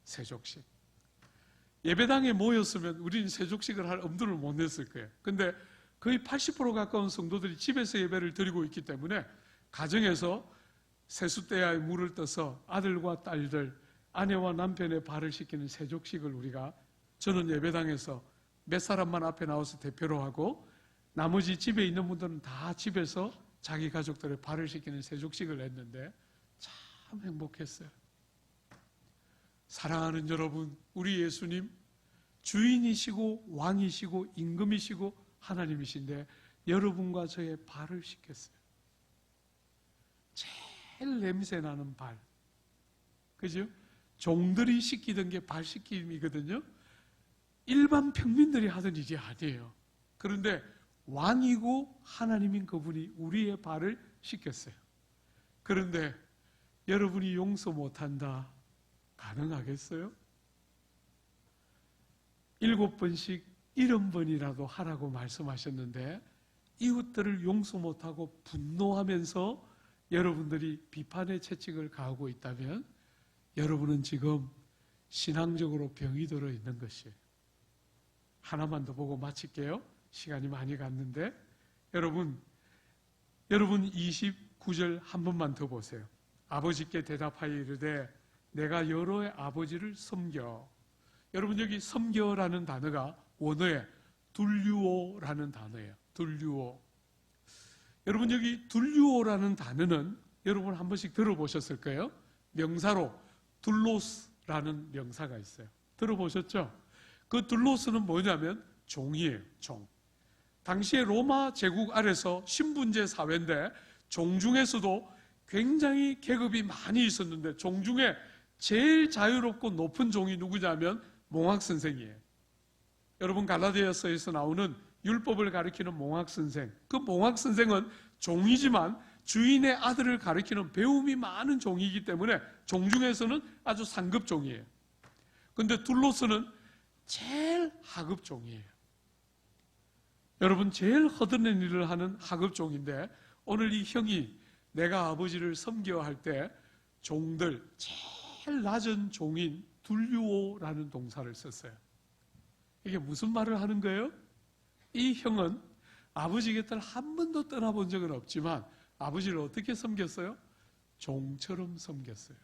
세족식. 예배당에 모였으면 우리는 세족식을 할 엄두를 못 냈을 거예요. 근데 거의 80% 가까운 성도들이 집에서 예배를 드리고 있기 때문에 가정에서 세숫대야에 물을 떠서 아들과 딸들, 아내와 남편의 발을 씻기는 세족식을 우리가, 저는 예배당에서 몇 사람만 앞에 나와서 대표로 하고 나머지 집에 있는 분들은 다 집에서 자기 가족들의 발을 씻기는 세족식을 했는데 참 행복했어요. 사랑하는 여러분, 우리 예수님 주인이시고 왕이시고 임금이시고 하나님이신데 여러분과 저의 발을 씻겼어요. 제일 냄새나는 발, 그죠? 종들이 씻기던 게 발 씻김이거든요. 일반 평민들이 하던 일이 아니에요. 그런데 왕이고 하나님인 그분이 우리의 발을 씻겼어요. 그런데 여러분이 용서 못한다, 가능하겠어요? 7번씩 70번이라도 하라고 말씀하셨는데 이웃들을 용서 못하고 분노하면서 여러분들이 비판의 채찍을 가하고 있다면 여러분은 지금 신앙적으로 병이 들어 있는 것이에요. 하나만 더 보고 마칠게요. 시간이 많이 갔는데 여러분 29절 한 번만 더 보세요. 아버지께 대답하여 이르되 내가 여로의 아버지를 섬겨. 여러분, 여기 섬겨라는 단어가 원어에 둘류오라는 단어예요. 둘류오. 여러분, 여기 둘류오라는 단어는 여러분 한 번씩 들어보셨을 거예요. 명사로 둘로스라는 명사가 있어요. 들어보셨죠? 그 둘로스는 뭐냐면 종이에요. 종. 당시에 로마 제국 아래서 신분제 사회인데 종 중에서도 굉장히 계급이 많이 있었는데 종 중에 제일 자유롭고 높은 종이 누구냐면 몽학선생이에요. 여러분, 갈라디아서에서 나오는 율법을 가리키는 몽학선생, 그 몽학선생은 종이지만 주인의 아들을 가리키는 배움이 많은 종이기 때문에 종 중에서는 아주 상급 종이에요. 그런데 둘로스는 제일 하급 종이에요. 여러분, 제일 허드렛 일을 하는 하급 종인데 오늘 이 형이 내가 아버지를 섬겨 할 때 종들 제일 낮은 종인 둘류오라는 동사를 썼어요. 이게 무슨 말을 하는 거예요? 이 형은 아버지 곁을 한 번도 떠나본 적은 없지만 아버지를 어떻게 섬겼어요? 종처럼 섬겼어요.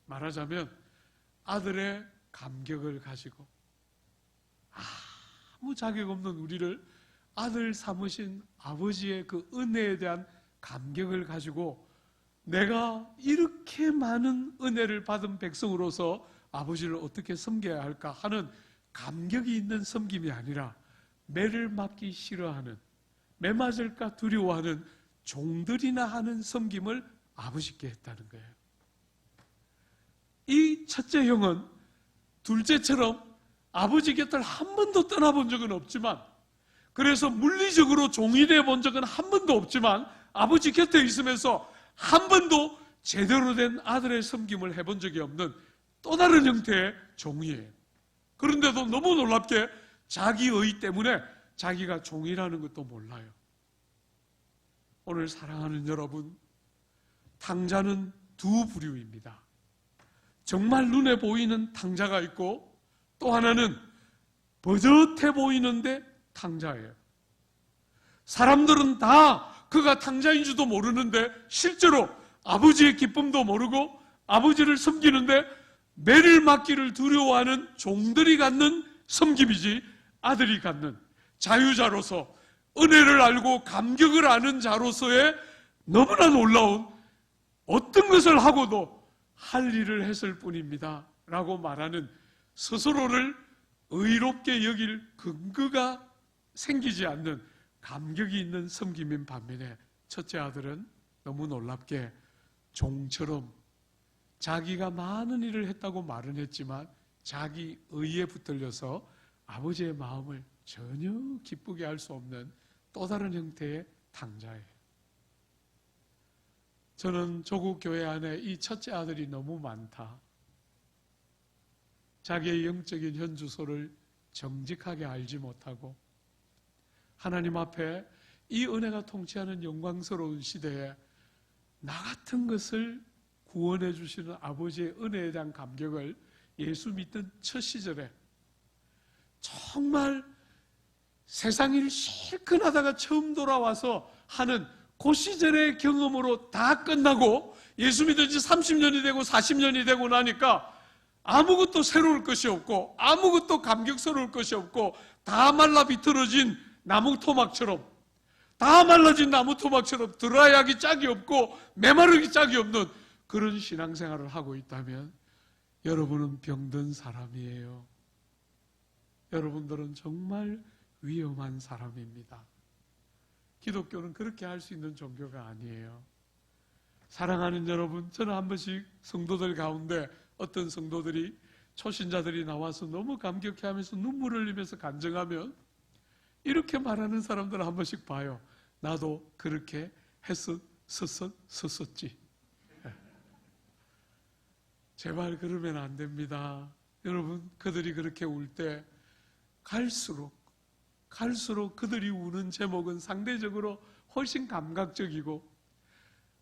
말하자면 아들의 감격을 가지고 아무 자격 없는 우리를 아들 삼으신 아버지의 그 은혜에 대한 감격을 가지고 내가 이렇게 많은 은혜를 받은 백성으로서 아버지를 어떻게 섬겨야 할까 하는 감격이 있는 섬김이 아니라 매를 맞기 싫어하는, 매 맞을까 두려워하는 종들이나 하는 섬김을 아버지께 했다는 거예요. 이 첫째 형은 둘째처럼 아버지 곁을 한 번도 떠나본 적은 없지만, 그래서 물리적으로 종이 되어본 적은 한 번도 없지만 아버지 곁에 있으면서 한 번도 제대로 된 아들의 섬김을 해본 적이 없는 또 다른 형태의 종이에요. 그런데도 너무 놀랍게 자기 의 때문에 자기가 종이라는 것도 몰라요. 오늘 사랑하는 여러분, 탕자는 두 부류입니다. 정말 눈에 보이는 탕자가 있고 또 하나는 버젓해 보이는데 탕자예요. 사람들은 다 그가 탕자인 줄도 모르는데 실제로 아버지의 기쁨도 모르고 아버지를 섬기는데 매를 맞기를 두려워하는 종들이 갖는 섬김이지, 아들이 갖는 자유자로서 은혜를 알고 감격을 아는 자로서의 너무나 놀라운 어떤 것을 하고도 할 일을 했을 뿐입니다 라고 말하는 스스로를 의롭게 여길 근거가 생기지 않는 감격이 있는 섬김인 반면에 첫째 아들은 너무 놀랍게 종처럼 자기가 많은 일을 했다고 말은 했지만 자기 의에 붙들려서 아버지의 마음을 전혀 기쁘게 할 수 없는 또 다른 형태의 탕자예요. 저는 조국 교회 안에 이 첫째 아들이 너무 많다. 자기의 영적인 현주소를 정직하게 알지 못하고 하나님 앞에 이 은혜가 통치하는 영광스러운 시대에 나 같은 것을 구원해 주시는 아버지의 은혜에 대한 감격을 예수 믿던 첫 시절에 정말 세상 일 실컷 하다가 처음 돌아와서 하는 그 시절의 경험으로 다 끝나고 예수 믿은 지 30년이 되고 40년이 되고 나니까 아무것도 새로울 것이 없고 아무것도 감격스러울 것이 없고 다 말라 비틀어진 나무 토막처럼, 다 말라진 나무 토막처럼 드라이하기 짝이 없고 메마르기 짝이 없는 그런 신앙생활을 하고 있다면 여러분은 병든 사람이에요. 여러분들은 정말 위험한 사람입니다. 기독교는 그렇게 할 수 있는 종교가 아니에요. 사랑하는 여러분, 저는 한 번씩 성도들 가운데 어떤 성도들이 초신자들이 나와서 너무 감격해하면서 눈물을 흘리면서 간증하면 이렇게 말하는 사람들을 한 번씩 봐요. 나도 그렇게 했었지. 제발 그러면 안 됩니다. 여러분, 그들이 그렇게 울 때 갈수록 그들이 우는 제목은 상대적으로 훨씬 감각적이고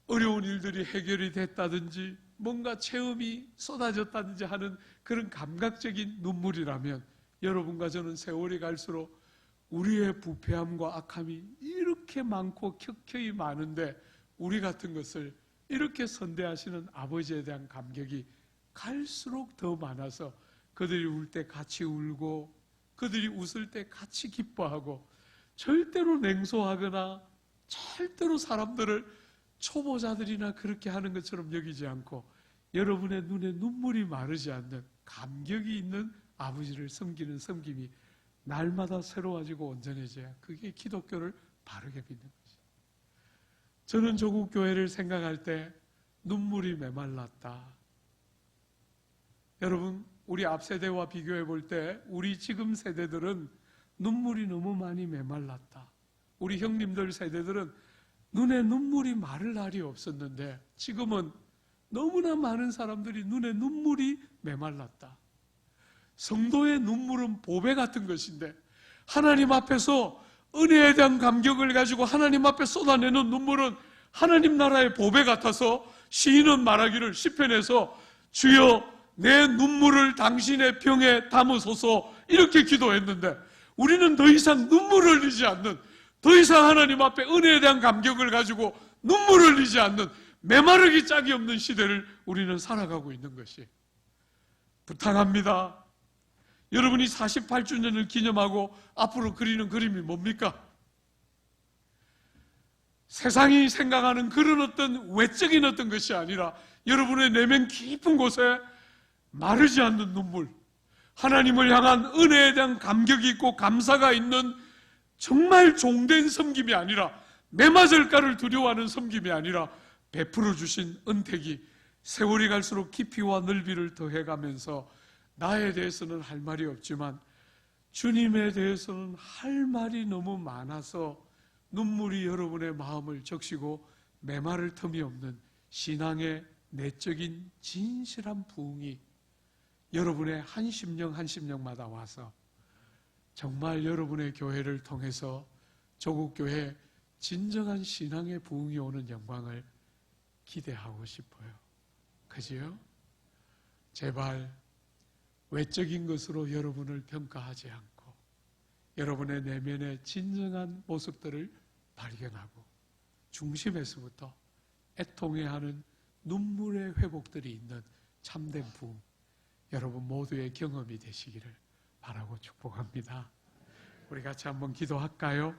어려운 일들이 해결이 됐다든지 뭔가 체험이 쏟아졌다든지 하는 그런 감각적인 눈물이라면 여러분과 저는 세월이 갈수록 우리의 부패함과 악함이 이렇게 많고 켜켜이 많은데 우리 같은 것을 이렇게 선대하시는 아버지에 대한 감격이 갈수록 더 많아서 그들이 울 때 같이 울고 그들이 웃을 때 같이 기뻐하고 절대로 냉소하거나 절대로 사람들을 초보자들이나 그렇게 하는 것처럼 여기지 않고 여러분의 눈에 눈물이 마르지 않는 감격이 있는 아버지를 섬기는 섬김이 날마다 새로워지고 온전해져야 그게 기독교를 바르게 믿는 거죠. 저는 조국 교회를 생각할 때 눈물이 메말랐다. 여러분, 우리 앞 세대와 비교해 볼 때 우리 지금 세대들은 눈물이 너무 많이 메말랐다. 우리 형님들 세대들은 눈에 눈물이 마를 날이 없었는데 지금은 너무나 많은 사람들이 눈에 눈물이 메말랐다. 성도의 눈물은 보배 같은 것인데 하나님 앞에서 은혜에 대한 감격을 가지고 하나님 앞에 쏟아내는 눈물은 하나님 나라의 보배 같아서 시인은 말하기를 시편에서 주여 내 눈물을 당신의 병에 담으소서 이렇게 기도했는데 우리는 더 이상 눈물을 흘리지 않는, 더 이상 하나님 앞에 은혜에 대한 감격을 가지고 눈물을 흘리지 않는 메마르기 짝이 없는 시대를 우리는 살아가고 있는 것이. 부탁합니다. 여러분이 48주년을 기념하고 앞으로 그리는 그림이 뭡니까? 세상이 생각하는 그런 어떤 외적인 어떤 것이 아니라 여러분의 내면 깊은 곳에 마르지 않는 눈물, 하나님을 향한 은혜에 대한 감격이 있고 감사가 있는 정말 종된 섬김이 아니라, 매맞을까를 두려워하는 섬김이 아니라 베풀어 주신 은택이 세월이 갈수록 깊이와 넓이를 더해가면서 나에 대해서는 할 말이 없지만 주님에 대해서는 할 말이 너무 많아서 눈물이 여러분의 마음을 적시고 메마를 틈이 없는 신앙의 내적인 진실한 부흥이 여러분의 한 심령 한 심령마다 와서 정말 여러분의 교회를 통해서 조국교회 진정한 신앙의 부흥이 오는 영광을 기대하고 싶어요. 그지요? 제발 외적인 것으로 여러분을 평가하지 않고 여러분의 내면의 진정한 모습들을 발견하고 중심에서부터 애통해하는 눈물의 회복들이 있는 참된 부흥, 여러분 모두의 경험이 되시기를 바라고 축복합니다. 우리 같이 한번 기도할까요?